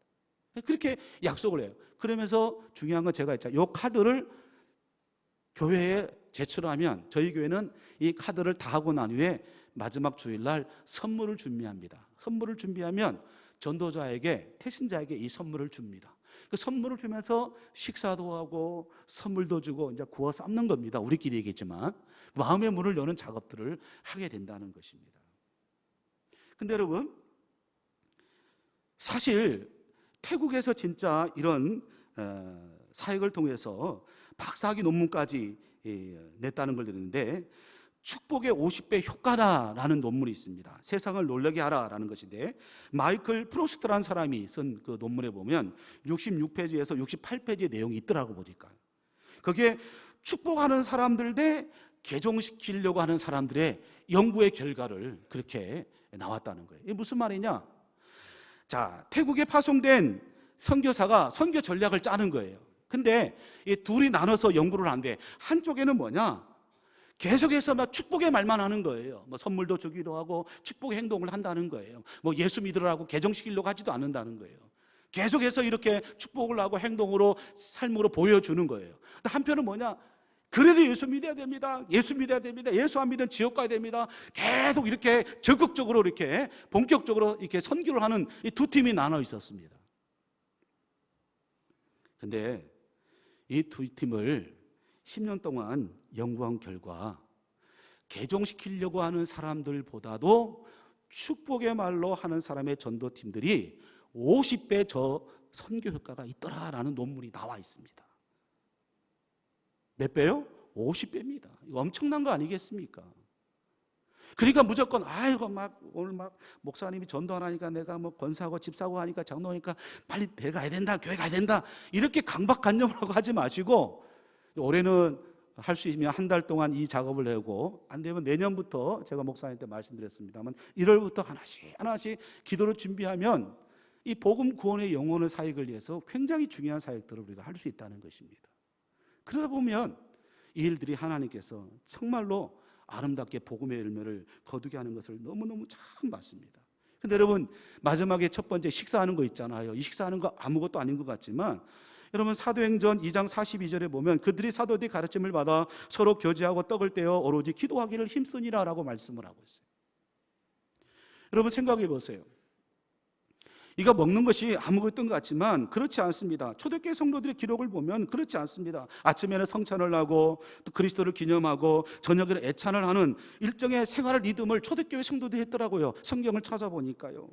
그렇게 약속을 해요. 그러면서 중요한 건 제가 있잖아요. 이 카드를 교회에 제출하면 저희 교회는 이 카드를 다 하고 난 후에 마지막 주일날 선물을 준비합니다. 선물을 준비하면 전도자에게, 태신자에게 이 선물을 줍니다. 그 선물을 주면서 식사도 하고 선물도 주고 이제 구워 삶는 겁니다. 우리끼리 얘기했지만 마음의 문을 여는 작업들을 하게 된다는 것입니다. 근데 여러분 사실 태국에서 진짜 이런 사역을 통해서 박사학위 논문까지 냈다는 걸 들었는데, 축복의 50배 효과라는 논문이 있습니다. 세상을 놀라게 하라라는 것인데, 마이클 프로스트라는 사람이 쓴 그 논문에 보면 66페이지에서 68페이지의 내용이 있더라고 보니까. 거기에 축복하는 사람들 대 개종시키려고 하는 사람들의 연구의 결과를 그렇게 나왔다는 거예요. 이게 무슨 말이냐? 자, 태국에 파송된 선교사가 선교 전략을 짜는 거예요. 근데 이 둘이 나눠서 연구를 한대. 한쪽에는 뭐냐? 계속해서 막 축복의 말만 하는 거예요. 뭐 선물도 주기도 하고 축복의 행동을 한다는 거예요. 뭐 예수 믿으라고 개종시키려고 하지도 않는다는 거예요. 계속해서 이렇게 축복을 하고 행동으로 삶으로 보여주는 거예요. 한편은 뭐냐? 그래도 예수 믿어야 됩니다. 예수 믿어야 됩니다. 예수 안 믿으면 지옥 가야 됩니다. 계속 이렇게 적극적으로 이렇게 본격적으로 이렇게 선교를 하는 이 두 팀이 나눠 있었습니다. 근데 이 두 팀을 10년 동안 연구한 결과 개종시키려고 하는 사람들보다도 축복의 말로 하는 사람의 전도팀들이 50배 저 선교 효과가 있더라라는 논문이 나와 있습니다. 몇 배요? 50배입니다. 이거 엄청난 거 아니겠습니까? 그러니까 무조건 이거 오늘 목사님이 전도하니까 내가 뭐 권사하고 집사하고 하니까 장로니까 빨리 내가 가야 된다, 교회 가야 된다, 이렇게 강박관념으로 하지 마시고, 올해는 할 수 있으면 한 달 동안 이 작업을 내고, 안 되면 내년부터 제가 목사님한테 말씀드렸습니다만 1월부터 하나씩 기도를 준비하면 이 복음 구원의 영혼의 사역을 위해서 굉장히 중요한 사역들을 우리가 할 수 있다는 것입니다. 그러다 보면 이 일들이 하나님께서 정말로 아름답게 복음의 열매를 거두게 하는 것을 너무너무 참 봤습니다. 근데 여러분, 마지막에 첫 번째 식사하는 거 있잖아요. 이 식사하는 거 아무것도 아닌 것 같지만, 여러분 사도행전 2장 42절에 보면 그들이 사도들의 가르침을 받아 서로 교제하고 떡을 떼어 오로지 기도하기를 힘쓰니라 라고 말씀을 하고 있어요. 여러분 생각해 보세요. 이거 먹는 것이 아무것도 같지만 그렇지 않습니다. 초대교회 성도들의 기록을 보면 그렇지 않습니다. 아침에는 성찬을 하고 또 그리스도를 기념하고 저녁에는 애찬을 하는 일정의 생활 리듬을 초대교회 성도들이 했더라고요. 성경을 찾아보니까요.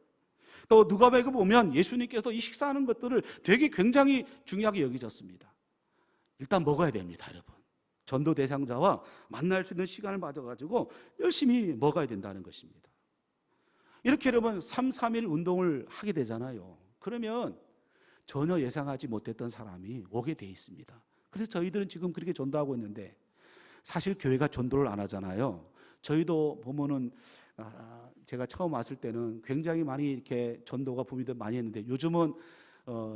또 누가복음에 보면 예수님께서 이 식사하는 것들을 되게 굉장히 중요하게 여기셨습니다. 일단 먹어야 됩니다, 여러분. 전도 대상자와 만날 수 있는 시간을 가져가지고 열심히 먹어야 된다는 것입니다. 이렇게 여러분 3.3일 운동을 하게 되잖아요. 그러면 전혀 예상하지 못했던 사람이 오게 돼 있습니다. 그래서 저희들은 지금 그렇게 전도하고 있는데, 사실 교회가 전도를 안 하잖아요. 저희도 보면은 제가 처음 왔을 때는 굉장히 많이 이렇게 전도가 부비들 많이 했는데, 요즘은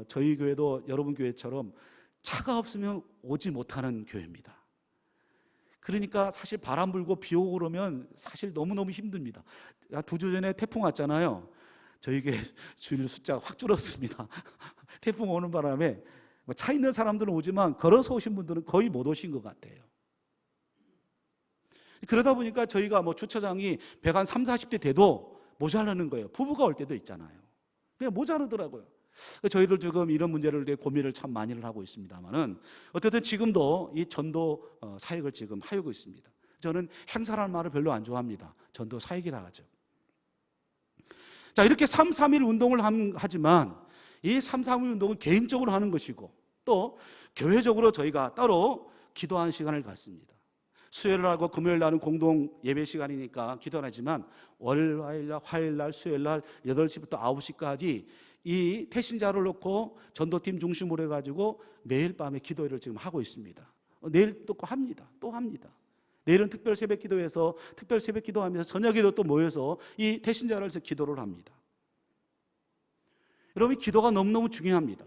저희 교회도 여러분 교회처럼 차가 없으면 오지 못하는 교회입니다. 그러니까 사실 바람 불고 비 오고 그러면 사실 너무너무 힘듭니다. 2주 전에 태풍 왔잖아요. 저희 교회 주일 숫자가 확 줄었습니다. 태풍 오는 바람에 차 있는 사람들은 오지만 걸어서 오신 분들은 거의 못 오신 것 같아요. 그러다 보니까 저희가 주차장이 130, 40대 돼도 모자라는 거예요. 부부가 올 때도 있잖아요. 그냥 모자르더라고요. 저희들 지금 이런 문제를 고민을 참 많이를 하고 있습니다만은, 어쨌든 지금도 이 전도 사역을 지금 하고 있습니다. 저는 행사라는 말을 별로 안 좋아합니다. 전도 사역이라 하죠. 자, 이렇게 3.3일 운동을 하지만 이 3.3일 운동은 개인적으로 하는 것이고, 또 교회적으로 저희가 따로 기도하는 시간을 갖습니다. 수요일 날과 금요일 날은 공동 예배 시간이니까 기도를 하지만, 월, 화요일 날, 화요일 날, 수요일 날 8시부터 9시까지 이 태신자를 놓고 전도팀 중심으로 해가지고 매일 밤에 기도회를 지금 하고 있습니다. 내일 또 합니다. 내일은 특별 새벽 기도회에서 특별 새벽 기도하면서 저녁에도 또 모여서 이 태신자를 해서 기도를 합니다. 여러분, 기도가 너무너무 중요합니다.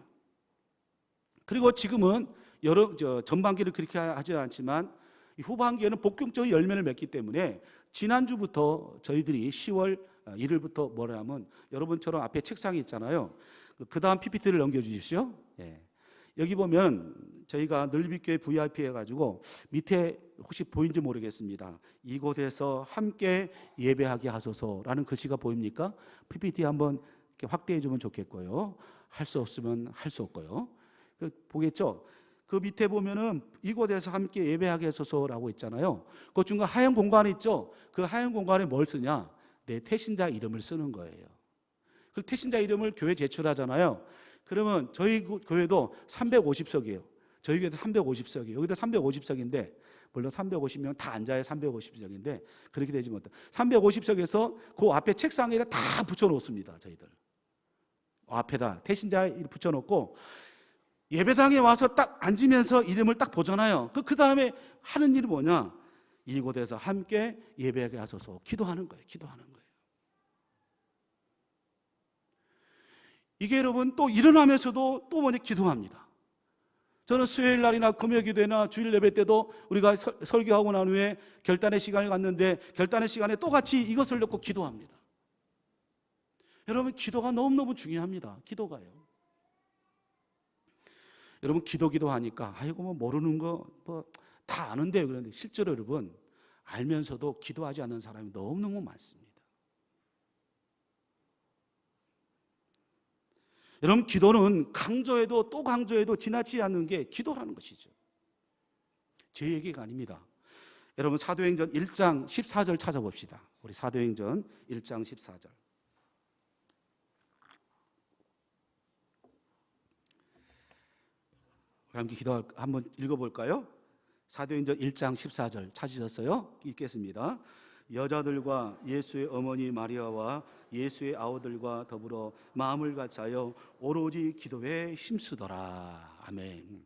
그리고 지금은 전반기를 그렇게 하지 않지만 후반기에는 복경적인 열매를 맺기 때문에, 지난주부터 저희들이 10월 1일부터 뭐라 하면, 여러분처럼 앞에 책상이 있잖아요. 그 다음 PPT를 넘겨주십시오. 여기 보면 저희가 늘비교회 VIP 해가지고 밑에 혹시 보이는지 모르겠습니다. 이곳에서 함께 예배하게 하소서라는 글씨가 보입니까? PPT 한번 이렇게 확대해 주면 좋겠고요. 할 수 없으면 할 수 없고요. 보겠죠? 그 밑에 보면은 이곳에서 함께 예배하게 하소서라고 있잖아요. 그 중간 하얀 공간이 있죠? 그 하얀 공간에 뭘 쓰냐? 내 태신자 이름을 쓰는 거예요. 그 태신자 이름을 교회 제출하잖아요. 그러면 저희 교회도 350석이에요. 저희 교회도 350석이에요. 여기도 350석인데, 물론 350명 다 앉아야 350석인데 그렇게 되지 못해. 350석에서 그 앞에 책상에다 다 붙여놓습니다. 저희들 앞에다 태신자 붙여놓고 예배당에 와서 딱 앉으면서 이름을 딱 보잖아요. 그 다음에 하는 일이 뭐냐? 이곳에서 함께 예배하게 하소서. 기도하는 거예요. 이게 여러분 또 일어나면서도 또 뭐냐 기도합니다. 저는 수요일 날이나 금요 기도회나 주일 예배 때도 우리가 설교하고 난 후에 결단의 시간을 갖는데 결단의 시간에 또 같이 이것을 놓고 기도합니다. 여러분 기도가 너무너무 중요합니다. 기도가요. 여러분 기도하니까 아이고 뭐 모르는 거 뭐 다 아는데요. 그런데 실제로 여러분 알면서도 기도하지 않는 사람이 너무너무 많습니다. 여러분 기도는 강조해도 또 강조해도 지나치지 않는 게 기도라는 것이죠. 제 얘기가 아닙니다. 여러분 사도행전 1장 14절 찾아봅시다. 우리 사도행전 1장 14절. 함께 기도 한번 읽어볼까요? 사도행전 1장 14절 찾으셨어요? 읽겠습니다. 여자들과 예수의 어머니 마리아와 예수의 아우들과 더불어 마음을 같이하여 오로지 기도에 힘쓰더라. 아멘.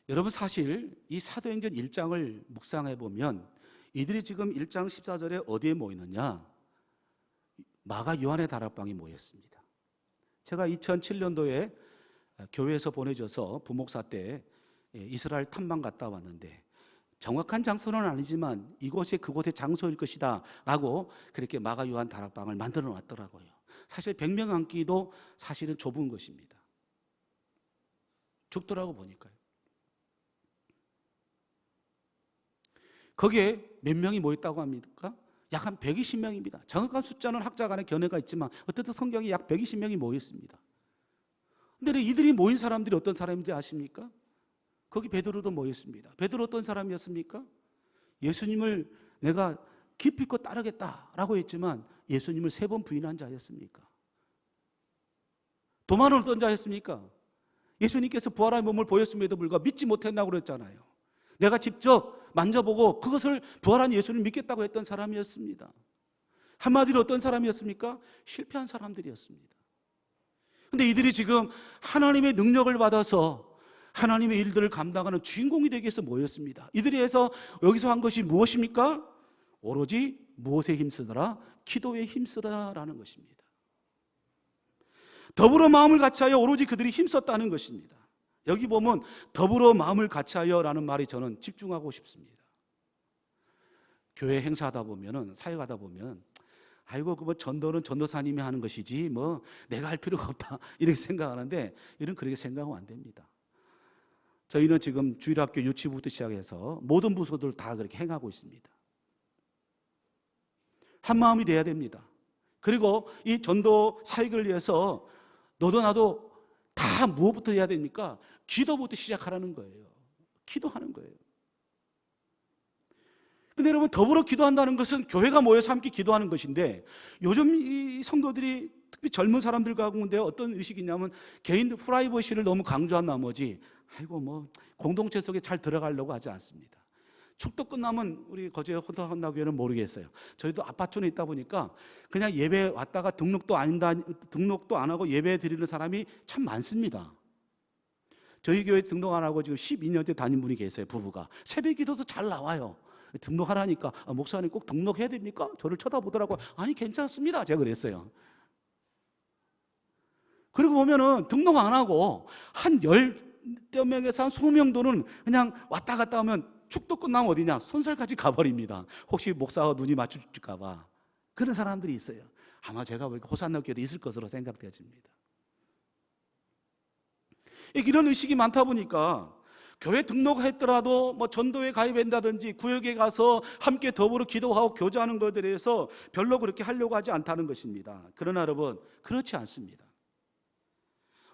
여러분 사실 이 사도행전 1장을 묵상해 보면 이들이 지금 1장 14절에 어디에 모이느냐? 마가 요한의 다락방에 모였습니다. 제가 2007년도에 교회에서 보내줘서 부목사 때 이스라엘 탐방 갔다 왔는데 정확한 장소는 아니지만 이곳이 그곳의 장소일 것이다 라고 그렇게 마가 요한 다락방을 만들어 놨더라고요. 사실 100명 앉기도 사실은 좁은 것입니다. 좁더라고 보니까요. 거기에 몇 명이 모였다고 합니까? 약 한 120명입니다. 정확한 숫자는 학자 간에 견해가 있지만 어쨌든 성경에 약 120명이 모였습니다. 근데 이들이 모인 사람들이 어떤 사람인지 아십니까? 거기 베드로도 모였습니다. 베드로 어떤 사람이었습니까? 예수님을 내가 깊이 있고 따르겠다라고 했지만 예수님을 3번 부인한 자였습니까? 도마는 어떤 자였습니까? 예수님께서 부활한 몸을 보였음에도 불구하고 믿지 못했다고 그랬잖아요. 내가 직접 만져보고 그것을 부활한 예수를 믿겠다고 했던 사람이었습니다. 한마디로 어떤 사람이었습니까? 실패한 사람들이었습니다. 근데 이들이 지금 하나님의 능력을 받아서 하나님의 일들을 감당하는 주인공이 되기 위해서 모였습니다. 이들이 해서 여기서 한 것이 무엇입니까? 오로지 무엇에 힘쓰더라? 기도에 힘쓰다라는 것입니다. 더불어 마음을 같이하여 오로지 그들이 힘썼다는 것입니다. 여기 보면 더불어 마음을 같이하여라는 말이 저는 집중하고 싶습니다. 교회 행사하다 보면은 사역하다 보면 아이고 그 뭐 전도는 전도사님이 하는 것이지 뭐 내가 할 필요가 없다 이렇게 생각하는데 이런 그렇게 생각하면 안 됩니다. 저희는 지금 주일학교 유치부부터 시작해서 모든 부서들 다 그렇게 행하고 있습니다. 한 마음이 돼야 됩니다. 그리고 이 전도 사역을 위해서 너도 나도 다 무엇부터 해야 됩니까? 기도부터 시작하라는 거예요. 기도하는 거예요. 근데 여러분 더불어 기도한다는 것은 교회가 모여서 함께 기도하는 것인데 요즘 이 성도들이 특히 젊은 사람들 가운데 어떤 의식이 있냐면 개인 프라이버시를 너무 강조한 나머지 아이고 뭐 공동체 속에 잘 들어가려고 하지 않습니다. 축도 끝나면 우리 거제 혼사한다교회는 모르겠어요. 저희도 아파트에 있다 보니까 그냥 예배 왔다가 등록도 안 하고 예배 드리는 사람이 참 많습니다. 저희 교회 등록 안 하고 지금 12년째 다닌 분이 계세요. 부부가 새벽 기도도 잘 나와요. 등록하라니까 목사님 꼭 등록해야 됩니까? 저를 쳐다보더라고요. 아니 괜찮습니다. 제가 그랬어요. 그리고 보면은 등록 안 하고 한 10여 명에서 한 20명도는 그냥 왔다 갔다 하면 축도 끝나면 어디냐? 손살까지 가버립니다. 혹시 목사와 눈이 맞출까 봐. 그런 사람들이 있어요. 아마 제가 보니까 호산나 교회도 있을 것으로 생각되어집니다. 이런 의식이 많다 보니까 교회 등록했더라도 뭐 전도에 가입한다든지 구역에 가서 함께 더불어 기도하고 교제하는 것에 대해서 별로 그렇게 하려고 하지 않다는 것입니다. 그러나 여러분 그렇지 않습니다.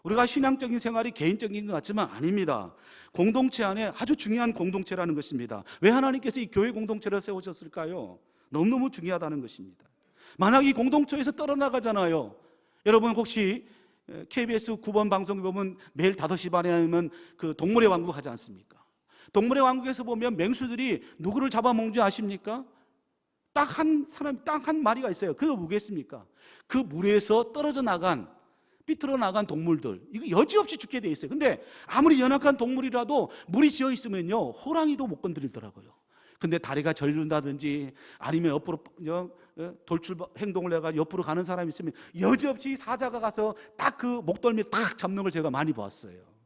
우리가 신앙적인 생활이 개인적인 것 같지만 아닙니다. 공동체 안에 아주 중요한 공동체라는 것입니다. 왜 하나님께서 이 교회 공동체를 세우셨을까요? 너무너무 중요하다는 것입니다. 만약 이 공동체에서 떨어나가잖아요. 여러분 혹시 KBS 9번 방송 보면 매일 5시 반에 하면 그 동물의 왕국 하지 않습니까? 동물의 왕국에서 보면 맹수들이 누구를 잡아먹는지 아십니까? 딱 한 사람, 딱 한 마리가 있어요. 그거 뭐겠습니까? 그 물에서 떨어져 나간 삐뚤어 나간 동물들 이거 여지없이 죽게 돼 있어요. 근데 아무리 연약한 동물이라도 물이 지어 있으면요 호랑이도 못 건드리더라고요. 근데 다리가 절른다든지 아니면 옆으로 돌출 행동을 해가 옆으로 가는 사람이 있으면 여지없이 사자가 가서 딱 그 목덜미에 딱 잡는 걸 제가 많이 봤어요.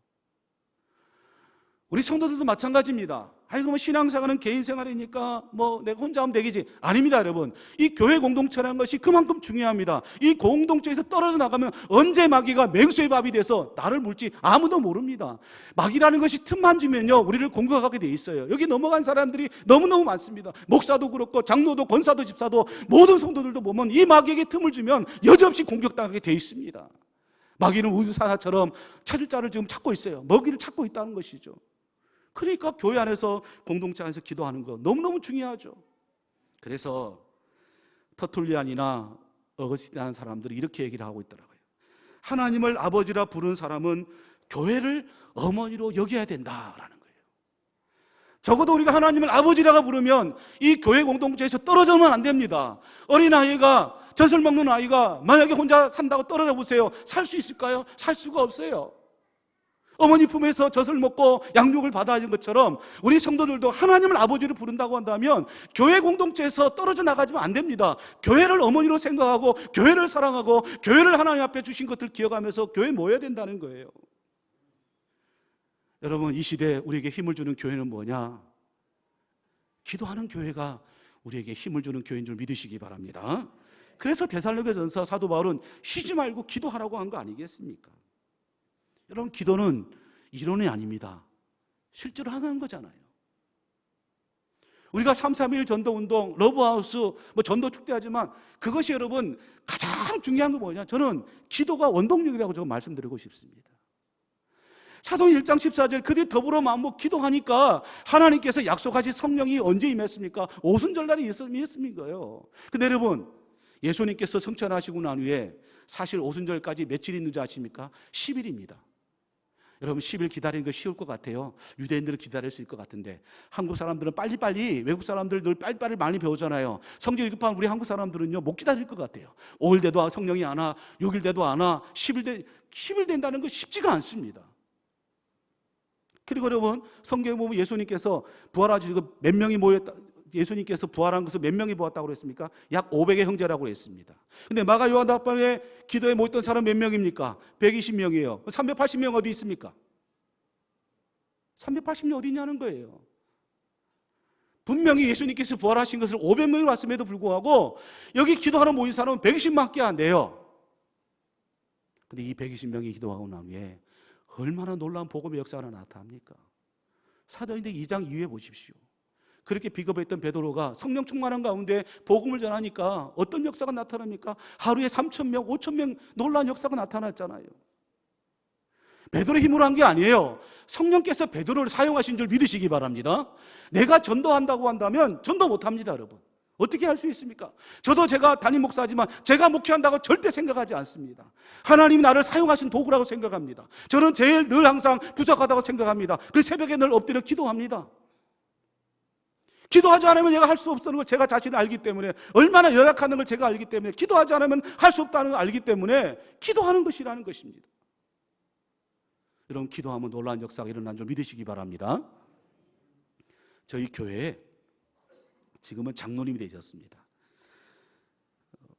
우리 성도들도 마찬가지입니다. 아이고 뭐 신앙생활은 개인 생활이니까 뭐 내가 혼자 하면 되겠지. 아닙니다, 여러분. 이 교회 공동체라는 것이 그만큼 중요합니다. 이 공동체에서 떨어져 나가면 언제 마귀가 맹수의 밥이 돼서 나를 물지 아무도 모릅니다. 마귀라는 것이 틈만 주면요 우리를 공격하게 돼 있어요. 여기 넘어간 사람들이 너무너무 많습니다. 목사도 그렇고 장로도 권사도 집사도 모든 성도들도 보면 이 마귀에게 틈을 주면 여지없이 공격당하게 돼 있습니다. 마귀는 우주사자처럼 찾을 자를 지금 찾고 있어요. 먹이를 찾고 있다는 것이죠. 그러니까 교회 안에서 공동체 안에서 기도하는 거 너무너무 중요하죠. 그래서 터툴리안이나 어거스틴이라는 사람들이 이렇게 얘기를 하고 있더라고요. 하나님을 아버지라 부르는 사람은 교회를 어머니로 여겨야 된다라는 거예요. 적어도 우리가 하나님을 아버지라고 부르면 이 교회 공동체에서 떨어져면 안 됩니다. 어린아이가 젖을 먹는 아이가 만약에 혼자 산다고 떨어져 보세요. 살 수 있을까요? 살 수가 없어요. 어머니 품에서 젖을 먹고 양육을 받아야 하는 것처럼 우리 성도들도 하나님을 아버지로 부른다고 한다면 교회 공동체에서 떨어져 나가지면 안 됩니다. 교회를 어머니로 생각하고 교회를 사랑하고 교회를 하나님 앞에 주신 것들 기억하면서 교회에 모여야 된다는 거예요. 여러분, 이 시대에 우리에게 힘을 주는 교회는 뭐냐? 기도하는 교회가 우리에게 힘을 주는 교회인 줄 믿으시기 바랍니다. 그래서 데살로니가전서 사도 바울은 쉬지 말고 기도하라고 한 거 아니겠습니까? 여러분, 기도는 이론이 아닙니다. 실제로 하는 거잖아요. 우리가 3.3.1 전도운동, 러브하우스, 전도 축제하지만 그것이 여러분 가장 중요한 건 뭐냐? 저는 기도가 원동력이라고 좀 말씀드리고 싶습니다. 사도행 1장 14절 그들이 더불어 마음먹고 기도하니까 하나님께서 약속하신 성령이 언제 임했습니까? 오순절날이 임했습니까요. 근데 여러분, 예수님께서 성천하시고 난 후에 사실 오순절까지 며칠 있는 줄 아십니까? 10일입니다. 여러분, 10일 기다리는 거 쉬울 것 같아요. 유대인들은 기다릴 수 있을 것 같은데 한국 사람들은 빨리빨리, 외국 사람들 늘 빨리빨리 많이 배우잖아요. 성경 급한 우리 한국 사람들은요 못 기다릴 것 같아요. 5일 돼도 성령이 안 와, 6일 돼도 안 와, 10일 된다는 거 쉽지가 않습니다. 그리고 여러분, 성경에 보면 예수님께서 부활하시고 몇 명이 모였다, 예수님께서 부활한 것을 몇 명이 보았다고 그랬습니까? 약 500의 형제라고 그랬습니다. 근데 마가 요한 다락방에 기도에 모였던 사람 몇 명입니까? 120명이에요. 380명 어디 있습니까? 380명 어디 있냐는 거예요. 분명히 예수님께서 부활하신 것을 500명이 왔음에도 불구하고 여기 기도하러 모인 사람은 120명밖에 안 돼요. 근데 이 120명이 기도하고 난 후에 얼마나 놀라운 복음의 역사가 나타납니까? 사도행전 2장 이후에 보십시오. 그렇게 비겁했던 베드로가 성령 충만한 가운데 복음을 전하니까 어떤 역사가 나타납니까? 하루에 3,000명, 5,000명 놀라운 역사가 나타났잖아요. 베드로의 힘으로 한 게 아니에요. 성령께서 베드로를 사용하신 줄 믿으시기 바랍니다. 내가 전도한다고 한다면 전도 못합니다, 여러분. 어떻게 할 수 있습니까? 저도 제가 담임 목사지만 제가 목회한다고 절대 생각하지 않습니다. 하나님이 나를 사용하신 도구라고 생각합니다. 저는 제일 늘 항상 부족하다고 생각합니다. 그래서 새벽에 늘 엎드려 기도합니다. 기도하지 않으면 내가 할 수 없다는 걸 제가 자신을 알기 때문에, 얼마나 열악한 걸 제가 알기 때문에, 기도하지 않으면 할 수 없다는 걸 알기 때문에 기도하는 것이라는 것입니다. 여러분, 기도하면 놀라운 역사가 일어난 줄 믿으시기 바랍니다. 저희 교회에 지금은 장로님이 되셨습니다.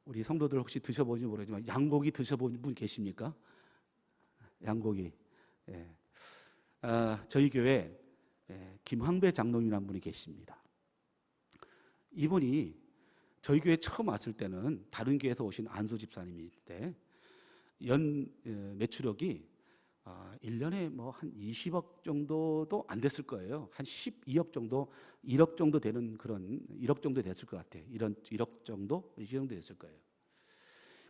우리 성도들 혹시 드셔보는지 모르지만 양고기 드셔본 분 계십니까? 양고기. 예. 저희 교회에 김황배 장로님이라는 분이 계십니다. 이분이 저희 교회 처음 왔을 때는 다른 교회에서 오신 안수 집사님인데 연 매출액이 1년에 한 20억 정도도 안 됐을 거예요. 한 12억 정도, 1억 정도 되는 그런 1억 정도 됐을 것 같아요. 1억 정도? 이 정도 됐을 거예요.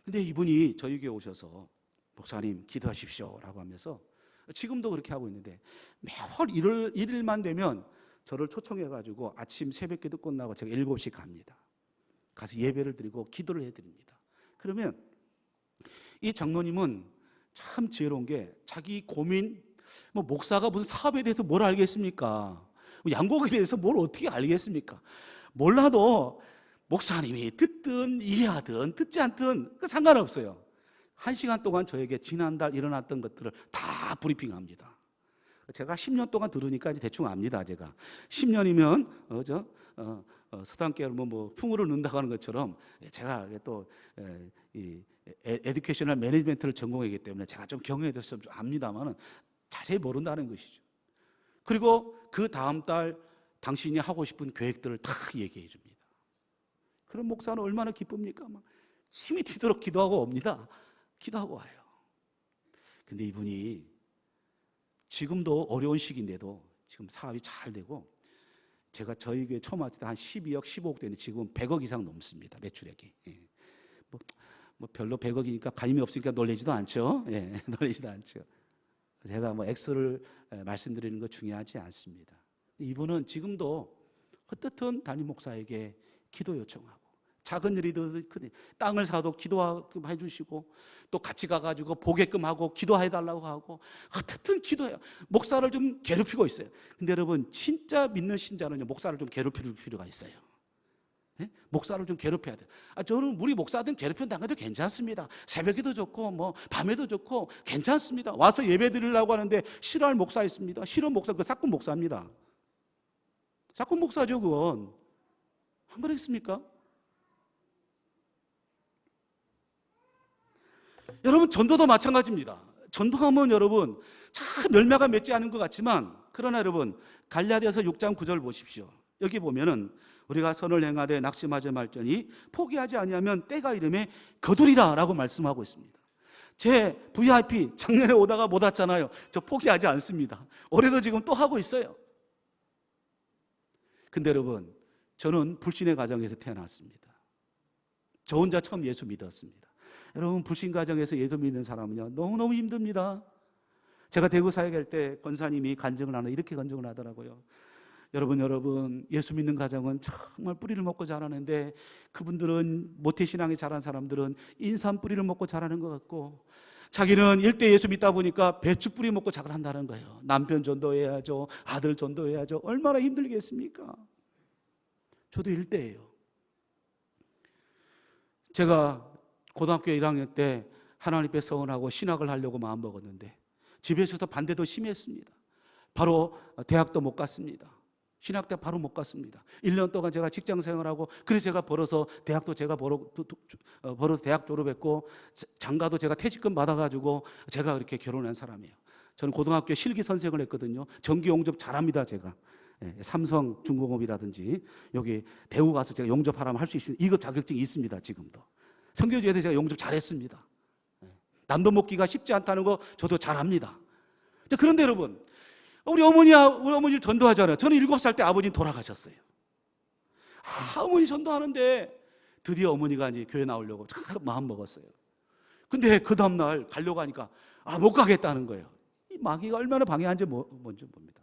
근데 이분이 저희 교회 오셔서 목사님 기도하십시오라고 하면서 지금도 그렇게 하고 있는데 매월 일일만 되면 저를 초청해가지고 아침 새벽기도 끝나고 제가 7시 갑니다. 가서 예배를 드리고 기도를 해드립니다. 그러면 이 장로님은 참 지혜로운 게 자기 고민, 목사가 무슨 사업에 대해서 뭘 알겠습니까? 양고기에 대해서 뭘 어떻게 알겠습니까? 몰라도 목사님이 듣든 이해하든 듣지 않든 상관없어요. 1시간 동안 저에게 지난달 일어났던 것들을 다 브리핑합니다. 제가 10년 동안 들으니까 이제 대충 압니다. 제가 10년이면 서당계를 뭐 풍으로 넣는다고 하는 것처럼 제가 또 이 에듀케이셔널 매니지먼트를 전공했기 때문에 제가 좀 경영에 대해서 좀 압니다만은 자세히 모른다는 것이죠. 그리고 그 다음 달 당신이 하고 싶은 계획들을 다 얘기해 줍니다. 그런 목사는 얼마나 기쁩니까? 막 침이 튀도록 기도하고 옵니다. 기도하고 와요. 근데 이분이 지금도 어려운 시기인데도 지금 사업이 잘 되고, 제가 저희 교회 처음 왔을 때 한 12억, 15억 되는데 지금 100억 이상 넘습니다. 매출액이. 뭐 별로 100억이니까 가임이 없으니까 놀라지도 않죠. 놀라지도 않죠. 제가 뭐 액수를 말씀드리는 거 중요하지 않습니다. 이분은 지금도 어떻든 담임 목사에게 기도 요청하고, 작은 일이든 큰 일, 땅을 사도 기도해 주시고, 또 같이 가가지고 보게끔 하고 기도해 달라고 하고, 어떻든 기도해요. 목사를 좀 괴롭히고 있어요. 근데 여러분, 진짜 믿는 신자는요, 목사를 좀 괴롭힐 필요가 있어요. 목사를 좀 괴롭혀야 돼요. 저는 우리 목사들 괴롭히는 당해도 괜찮습니다. 새벽에도 좋고 뭐 밤에도 좋고 괜찮습니다. 와서 예배 드리려고 하는데 싫어할 목사 있습니다. 싫은 목사, 그 사건 목사입니다. 사건 목사죠, 그건. 안 그랬습니까? 여러분, 전도도 마찬가지입니다. 전도하면 여러분 참 열매가 맺지 않은 것 같지만, 그러나 여러분 갈라디아서 6장 9절 보십시오. 여기 보면은 우리가 선을 행하되 낙심하지 말지니 포기하지 아니하면 때가 이름에 거두리라 라고 말씀하고 있습니다. 제 VIP 작년에 오다가 못 왔잖아요. 저 포기하지 않습니다. 올해도 지금 또 하고 있어요. 근데 여러분, 저는 불신의 가정에서 태어났습니다. 저 혼자 처음 예수 믿었습니다. 여러분, 불신 가정에서 예수 믿는 사람은요, 너무너무 힘듭니다. 제가 대구 사역할 때 권사님이 간증을 하는데 이렇게 간증을 하더라고요. 여러분, 예수 믿는 가정은 정말 뿌리를 먹고 자라는데, 그분들은 모태신앙에 자란 사람들은 인삼 뿌리를 먹고 자라는 것 같고, 자기는 일대 예수 믿다 보니까 배추 뿌리 먹고 자란다는 거예요. 남편 전도해야죠, 아들 전도해야죠. 얼마나 힘들겠습니까? 저도 일대예요. 제가 고등학교 1학년 때 하나님 앞에 서원하고 신학을 하려고 마음먹었는데 집에서도 반대도 심했습니다. 바로 대학도 못 갔습니다. 신학 때 바로 못 갔습니다. 1년 동안 제가 직장 생활하고, 그래서 제가 벌어서 대학도 제가 벌어서 대학 졸업했고, 장가도 제가 퇴직금 받아가지고 제가 그렇게 결혼한 사람이에요. 저는 고등학교 실기 선생을 했거든요. 정기 용접 잘합니다, 제가. 삼성 중공업이라든지 여기 대우 가서 제가 용접하라면 할 수 있는 이거 자격증이 있습니다, 지금도. 선교지에서 제가 용접 잘했습니다. 남도 먹기가 쉽지 않다는 거 저도 잘합니다. 그런데 여러분, 우리 어머니를 전도하잖아요. 저는 7살 때 아버님 돌아가셨어요. 어머니 전도하는데 드디어 어머니가 이제 교회 나오려고 마음 먹었어요. 근데 그 다음날 가려고 하니까 못 가겠다는 거예요. 이 마귀가 얼마나 방해한지 뭔지 봅니다.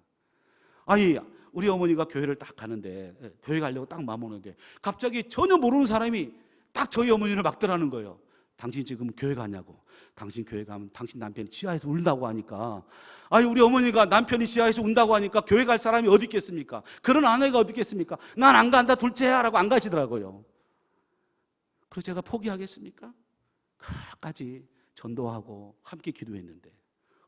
우리 어머니가 교회를 딱 가는데, 교회 가려고 딱 마음 먹는데 갑자기 전혀 모르는 사람이 딱 저희 어머니를 막더라는 거예요. 당신 지금 교회 가냐고. 당신 교회 가면 당신 남편이 지하에서 울다고 하니까, 우리 어머니가 남편이 지하에서 운다고 하니까 교회 갈 사람이 어디 있겠습니까? 그런 아내가 어디 있겠습니까? 난 안 간다, 둘째야 라고 안 가시더라고요. 그래서 제가 포기하겠습니까? 끝까지 전도하고 함께 기도했는데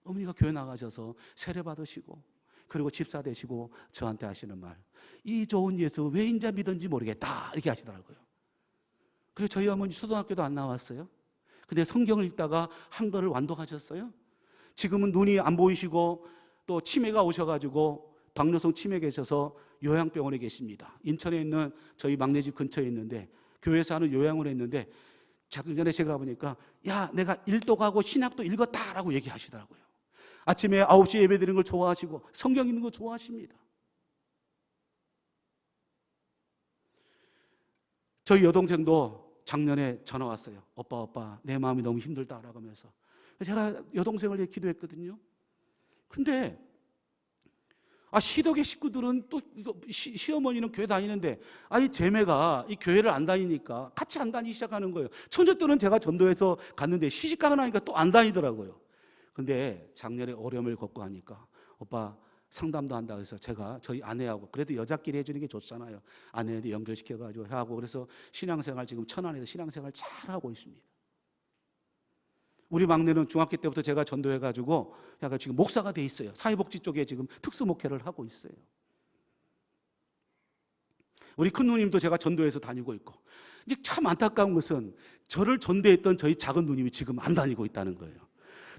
어머니가 교회 나가셔서 세례 받으시고, 그리고 집사 되시고 저한테 하시는 말, 이 좋은 예수 왜 인자 믿은지 모르겠다 이렇게 하시더라고요. 그래서 저희 어머니 초등학교도 안 나왔어요. 근데 성경을 읽다가 한글을 완독하셨어요. 지금은 눈이 안 보이시고 또 치매가 오셔가지고 박노성 치매 계셔서 요양병원에 계십니다. 인천에 있는 저희 막내 집 근처에 있는데, 교회에서 하는 요양을 했는데, 작년에 제가 보니까 내가 일도 가고 신학도 읽었다라고 얘기하시더라고요. 아침에 9시에 예배 드리는 걸 좋아하시고 성경 읽는 거 좋아하십니다. 저희 여동생도 작년에 전화 왔어요. 오빠 내 마음이 너무 힘들다라고 하면서. 제가 여동생을 위해 기도했거든요. 근데 시덕의 식구들은 또 시어머니는 교회 다니는데 이 제매가 이 교회를 안 다니니까 같이 안 다니기 시작하는 거예요. 처녀들은 제가 전도해서 갔는데 시집가고 나니까 또 안 다니더라고요. 근데 작년에 어려움을 겪고 하니까 오빠 상담도 한다고 해서 제가 저희 아내하고, 그래도 여자끼리 해주는 게 좋잖아요. 아내도 연결시켜가지고 하고, 그래서 신앙생활 지금 천안에서 신앙생활 잘하고 있습니다. 우리 막내는 중학교 때부터 제가 전도해가지고 약간 지금 목사가 돼 있어요. 사회복지 쪽에 지금 특수 목회를 하고 있어요. 우리 큰 누님도 제가 전도해서 다니고 있고, 이제 참 안타까운 것은 저를 전도했던 저희 작은 누님이 지금 안 다니고 있다는 거예요.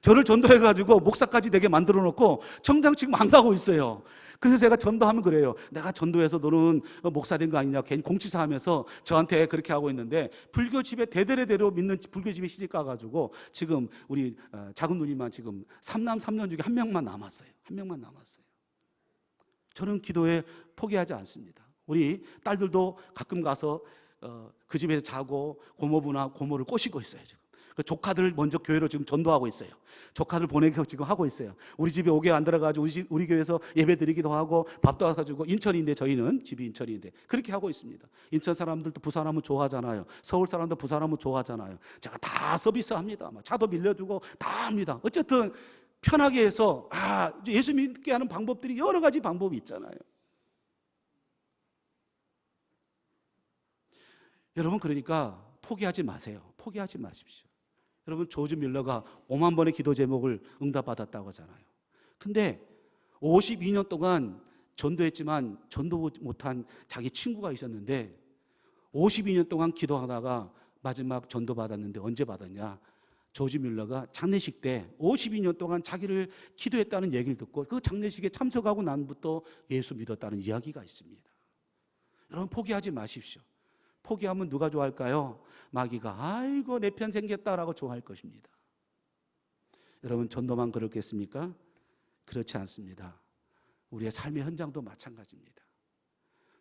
저를 전도해가지고 목사까지 되게 만들어 놓고 정작 지금 안 가고 있어요. 그래서 제가 전도하면 그래요. 내가 전도해서 너는 목사 된 거 아니냐, 괜히 공치사 하면서 저한테 그렇게 하고 있는데, 불교 집에 대대로 믿는 불교 집에 시집 가가지고 지금 우리 작은 누님만 지금 3남 3녀 중에 한 명만 남았어요. 한 명만 남았어요. 저는 기도에 포기하지 않습니다. 우리 딸들도 가끔 가서 그 집에서 자고 고모부나 고모를 꼬시고 있어요. 지금 그 조카들 먼저 교회로 지금 전도하고 있어요. 조카들 보내고 지금 하고 있어요. 우리 집에 오게 안 들어가지고 우리 교회에서 예배 드리기도 하고 밥도 와가지고, 인천인데 저희는 집이 인천인데 그렇게 하고 있습니다. 인천 사람들도 부산하면 좋아하잖아요. 서울 사람도 부산하면 좋아하잖아요. 제가 다 서비스합니다. 차도 빌려주고 다 합니다. 어쨌든 편하게 해서 예수 믿게 하는 방법들이 여러 가지 방법이 있잖아요. 여러분, 그러니까 포기하지 마세요. 포기하지 마십시오. 여러분, 조지 밀러가 5만 번의 기도 제목을 응답받았다고 하잖아요. 근데 52년 동안 전도했지만 전도 못한 자기 친구가 있었는데, 52년 동안 기도하다가 마지막 전도 받았는데 언제 받았냐? 조지 밀러가 장례식 때 52년 동안 자기를 기도했다는 얘기를 듣고 그 장례식에 참석하고 난부터 예수 믿었다는 이야기가 있습니다. 여러분, 포기하지 마십시오. 포기하면 누가 좋아할까요? 마귀가 아이고 내 편 생겼다라고 좋아할 것입니다. 여러분, 전도만 그렇겠습니까? 그렇지 않습니다. 우리의 삶의 현장도 마찬가지입니다.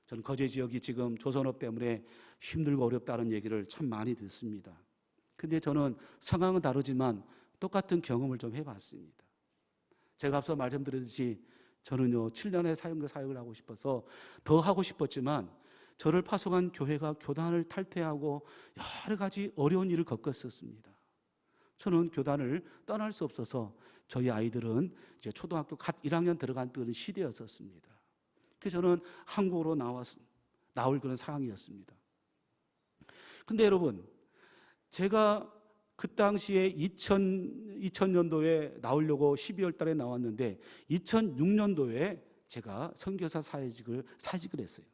저는 거제 지역이 지금 조선업 때문에 힘들고 어렵다는 얘기를 참 많이 듣습니다. 근데 저는 상황은 다르지만 똑같은 경험을 좀 해봤습니다. 제가 앞서 말씀드렸듯이 저는요 7년의 사역을 하고 싶어서 더 하고 싶었지만, 저를 파송한 교회가 교단을 탈퇴하고 여러 가지 어려운 일을 겪었었습니다. 저는 교단을 떠날 수 없어서 저희 아이들은 이제 초등학교 갓 1학년 들어간 그런 시대였었습니다. 그래서 저는 한국으로 나올 그런 상황이었습니다. 근데 여러분, 제가 그 당시에 2000년도에 나오려고 12월 달에 나왔는데 2006년도에 제가 선교사 사직을 했어요.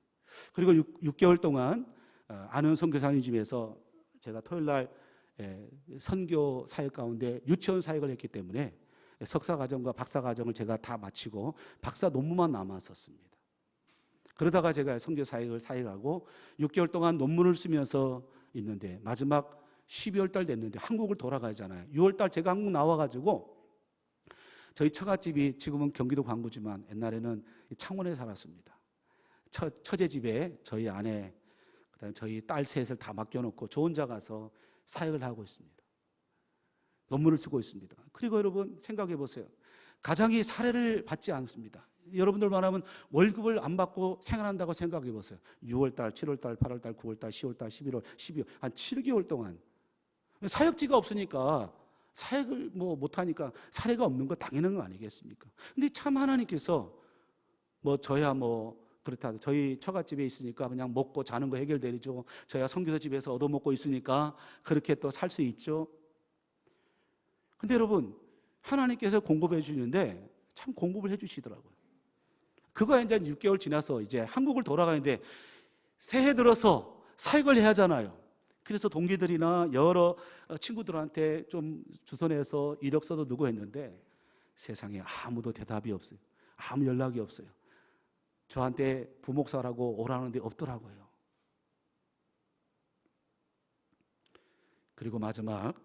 그리고 6개월 동안 아는 선교사님 집에서 제가 토요일 날 선교 사역 가운데 유치원 사역을 했기 때문에 석사 과정과 박사 과정을 제가 다 마치고 박사 논문만 남았었습니다. 그러다가 제가 선교 사역하고 6개월 동안 논문을 쓰면서 있는데, 마지막 12월 달 됐는데 한국을 돌아가잖아요. 6월 달 제가 한국 나와가지고 저희 처갓집이 지금은 경기도 광구지만 옛날에는 창원에 살았습니다. 처제 집에 저희 아내, 그다음에 저희 딸 셋을 다 맡겨놓고 저 혼자 가서 사역을 하고 있습니다. 논문을 쓰고 있습니다. 그리고 여러분 생각해 보세요. 가장이 살해를 받지 않습니다. 여러분들 말하면 월급을 안 받고 생활한다고 생각해 보세요. 6월달, 7월달, 8월달, 9월달, 10월달, 11월, 12월 한 7개월 동안 사역지가 없으니까 사역을 못하니까 살해가 없는 거 당연한 거 아니겠습니까? 근데 참 하나님께서 저야 그렇다. 저희 처갓집에 있으니까 그냥 먹고 자는 거 해결되죠. 저희가 선교사 집에서 얻어먹고 있으니까 그렇게 또 살 수 있죠. 근데 여러분, 하나님께서 공급해 주시는데 참 공급을 해 주시더라고요. 그거 이제 6개월 지나서 이제 한국을 돌아가는데 새해 들어서 사역을 해야 하잖아요. 그래서 동기들이나 여러 친구들한테 좀 주선해서 이력서도 넣고 했는데 세상에 아무도 대답이 없어요. 아무 연락이 없어요. 저한테 부목사라고 오라는 데 없더라고요. 그리고 마지막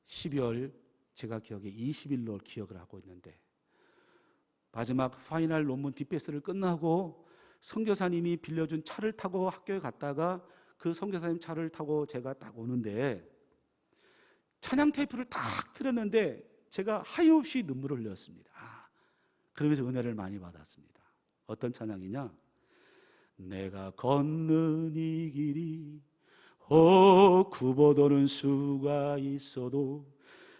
12월 제가 기억에 20일로 기억을 하고 있는데, 마지막 파이널 논문 뒷배스를 끝나고 선교사님이 빌려준 차를 타고 학교에 갔다가 그 선교사님 차를 타고 제가 딱 오는데 찬양 테이프를 딱 틀었는데 제가 하염없이 눈물을 흘렸습니다. 그러면서 은혜를 많이 받았습니다. 어떤 찬양이냐? 내가 걷는 이 길이 굽어도는 수가 있어도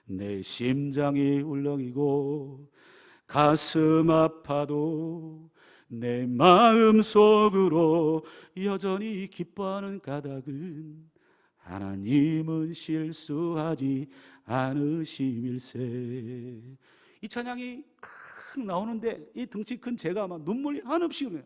내 심장이 울렁이고 가슴 아파도 내 마음속으로 여전히 기뻐하는 까닭은 하나님은 실수하지 않으심일세. 이 찬양이 나오는데 이 덩치 큰 제가 막 눈물이 한없이 흐르네요.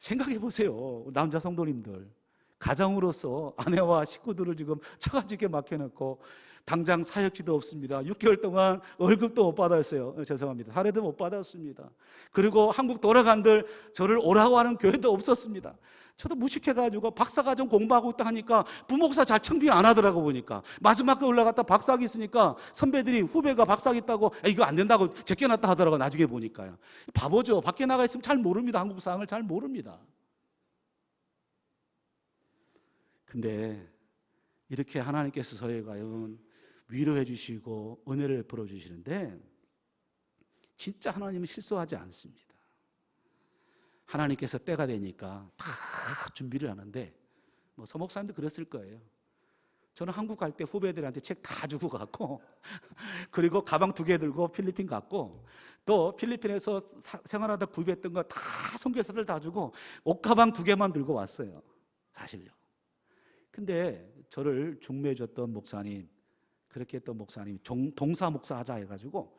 생각해 보세요. 남자 성도님들. 가정으로서 아내와 식구들을 지금 처가집게 맡겨놓고 당장 사역지도 없습니다. 6개월 동안 월급도 못 받았어요. 죄송합니다. 사례도 못 받았습니다. 그리고 한국 돌아간들 저를 오라고 하는 교회도 없었습니다. 저도 무식해가지고 박사과정 공부하고 있다 하니까 부목사 잘 청비 안 하더라고. 보니까 마지막에 올라갔다 박사학위 있으니까 선배들이 후배가 박사학위 있다고 이거 안 된다고 제껴놨다 하더라고. 나중에 보니까요. 바보죠. 밖에 나가 있으면 잘 모릅니다. 한국 상황을 잘 모릅니다. 근데 이렇게 하나님께서 저에 과연 위로해 주시고 은혜를 베풀어 주시는데 진짜 하나님은 실수하지 않습니다. 하나님께서 때가 되니까 다 준비를 하는데 뭐 서목사님도 그랬을 거예요. 저는 한국 갈 때 후배들한테 책 다 주고 갔고 그리고 가방 2개 들고 필리핀 갔고 또 필리핀에서 생활하다 구입했던 거 다 선교사들 다 주고 옷가방 2개만 들고 왔어요. 사실요. 근데 저를 중매해 줬던 목사님, 그렇게 했던 목사님 동사 목사 하자 해가지고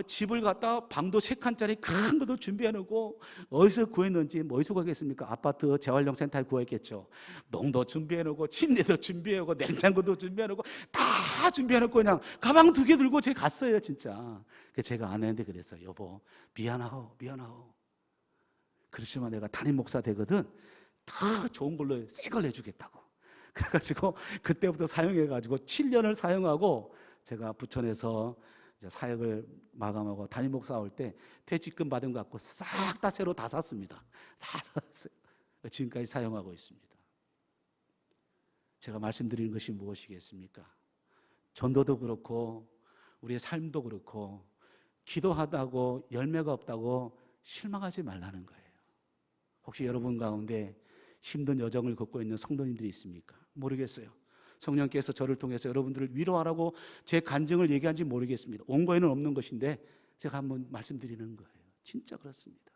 집을 갖다 방도 3칸짜리 큰 것도 준비해놓고 어디서 구했는지 뭐 어디서 구하겠습니까? 아파트 재활용 센터에 구했겠죠. 농도 준비해놓고 침대도 준비해놓고 냉장고도 준비해놓고 다 준비해놓고 그냥 가방 2개 들고 제가 갔어요. 진짜. 제가 아내한테 그랬어요. 여보 미안하오. 그렇지만 내가 담임 목사 되거든 다 좋은 걸로 새 걸 내주겠다고. 그래가지고 그때부터 사용해가지고 7년을 사용하고 제가 부천에서 이제 사역을 마감하고 담임 목사 올 때 퇴직금 받은 거 갖고 싹 다 새로 다 샀습니다. 다 샀어요. 지금까지 사용하고 있습니다. 제가 말씀드리는 것이 무엇이겠습니까? 전도도 그렇고 우리의 삶도 그렇고 기도하다고 열매가 없다고 실망하지 말라는 거예요. 혹시 여러분 가운데 힘든 여정을 걷고 있는 성도님들이 있습니까? 모르겠어요. 성령께서 저를 통해서 여러분들을 위로하라고 제 간증을 얘기한지 모르겠습니다. 원고에는 없는 것인데 제가 한번 말씀드리는 거예요. 진짜 그렇습니다.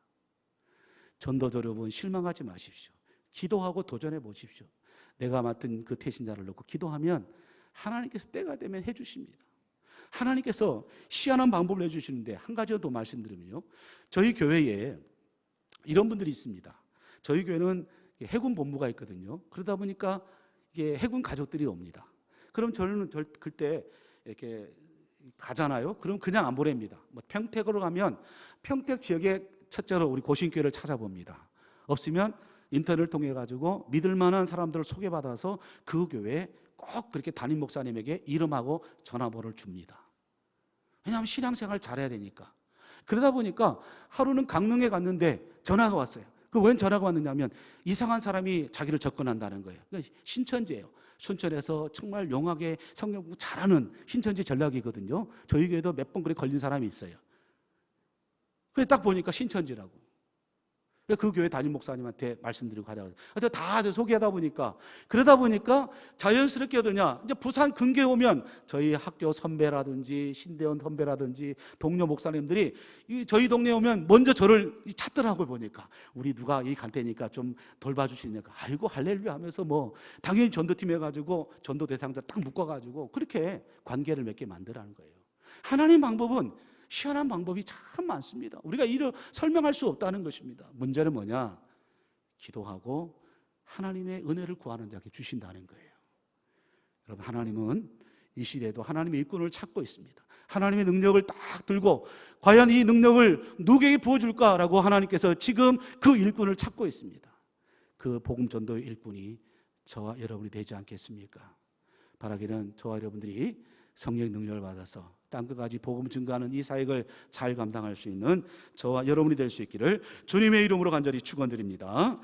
전도자 여러분 실망하지 마십시오. 기도하고 도전해 보십시오. 내가 맡은 그 태신자를 놓고 기도하면 하나님께서 때가 되면 해주십니다. 하나님께서 희한한 방법을 해주시는데 한 가지 더 말씀드리면요. 저희 교회에 이런 분들이 있습니다. 저희 교회는 해군 본부가 있거든요. 그러다 보니까 이게 해군 가족들이 옵니다. 그럼 저는 그때 이렇게 가잖아요. 그럼 그냥 안 보냅니다. 뭐 평택으로 가면 평택 지역에 첫째로 우리 고신교회를 찾아봅니다. 없으면 인터넷을 통해 가지고 믿을 만한 사람들을 소개받아서 그 교회에 꼭 그렇게 담임 목사님에게 이름하고 전화번호를 줍니다. 왜냐하면 신앙생활 잘해야 되니까. 그러다 보니까 하루는 강릉에 갔는데 전화가 왔어요. 웬 전화가 왔느냐면 이상한 사람이 자기를 접근한다는 거예요. 그러니까 신천지예요. 순천에서 정말 용하게 성경 공부 잘하는 신천지 전략이거든요. 저희 교회도 몇 번 그래 걸린 사람이 있어요. 그래 딱 보니까 신천지라고. 그 교회 담임 목사님한테 말씀드리고 가자고. 다 소개하다 보니까 그러다 보니까 자연스럽게 어떠냐 이제 부산 근교에 오면 저희 학교 선배라든지 신대원 선배라든지 동료 목사님들이 저희 동네에 오면 먼저 저를 찾더라고요. 보니까 우리 누가 이 갈 테니까 좀 돌봐주시냐고. 아이고 할렐루야 하면서 뭐 당연히 전도팀 해가지고 전도 대상자 딱 묶어가지고 그렇게 관계를 맺게 만들라는 거예요. 하나님 방법은 희한한 방법이 참 많습니다. 우리가 이를 설명할 수 없다는 것입니다. 문제는 뭐냐? 기도하고 하나님의 은혜를 구하는 자에게 주신다는 거예요. 여러분 하나님은 이 시대에도 하나님의 일꾼을 찾고 있습니다. 하나님의 능력을 딱 들고 과연 이 능력을 누구에게 부어줄까라고 하나님께서 지금 그 일꾼을 찾고 있습니다. 그 복음 전도의 일꾼이 저와 여러분이 되지 않겠습니까? 바라기는 저와 여러분들이 성령의 능력을 받아서 땅끝까지 복음 증거하는 이 사역을 잘 감당할 수 있는 저와 여러분이 될 수 있기를 주님의 이름으로 간절히 축원드립니다.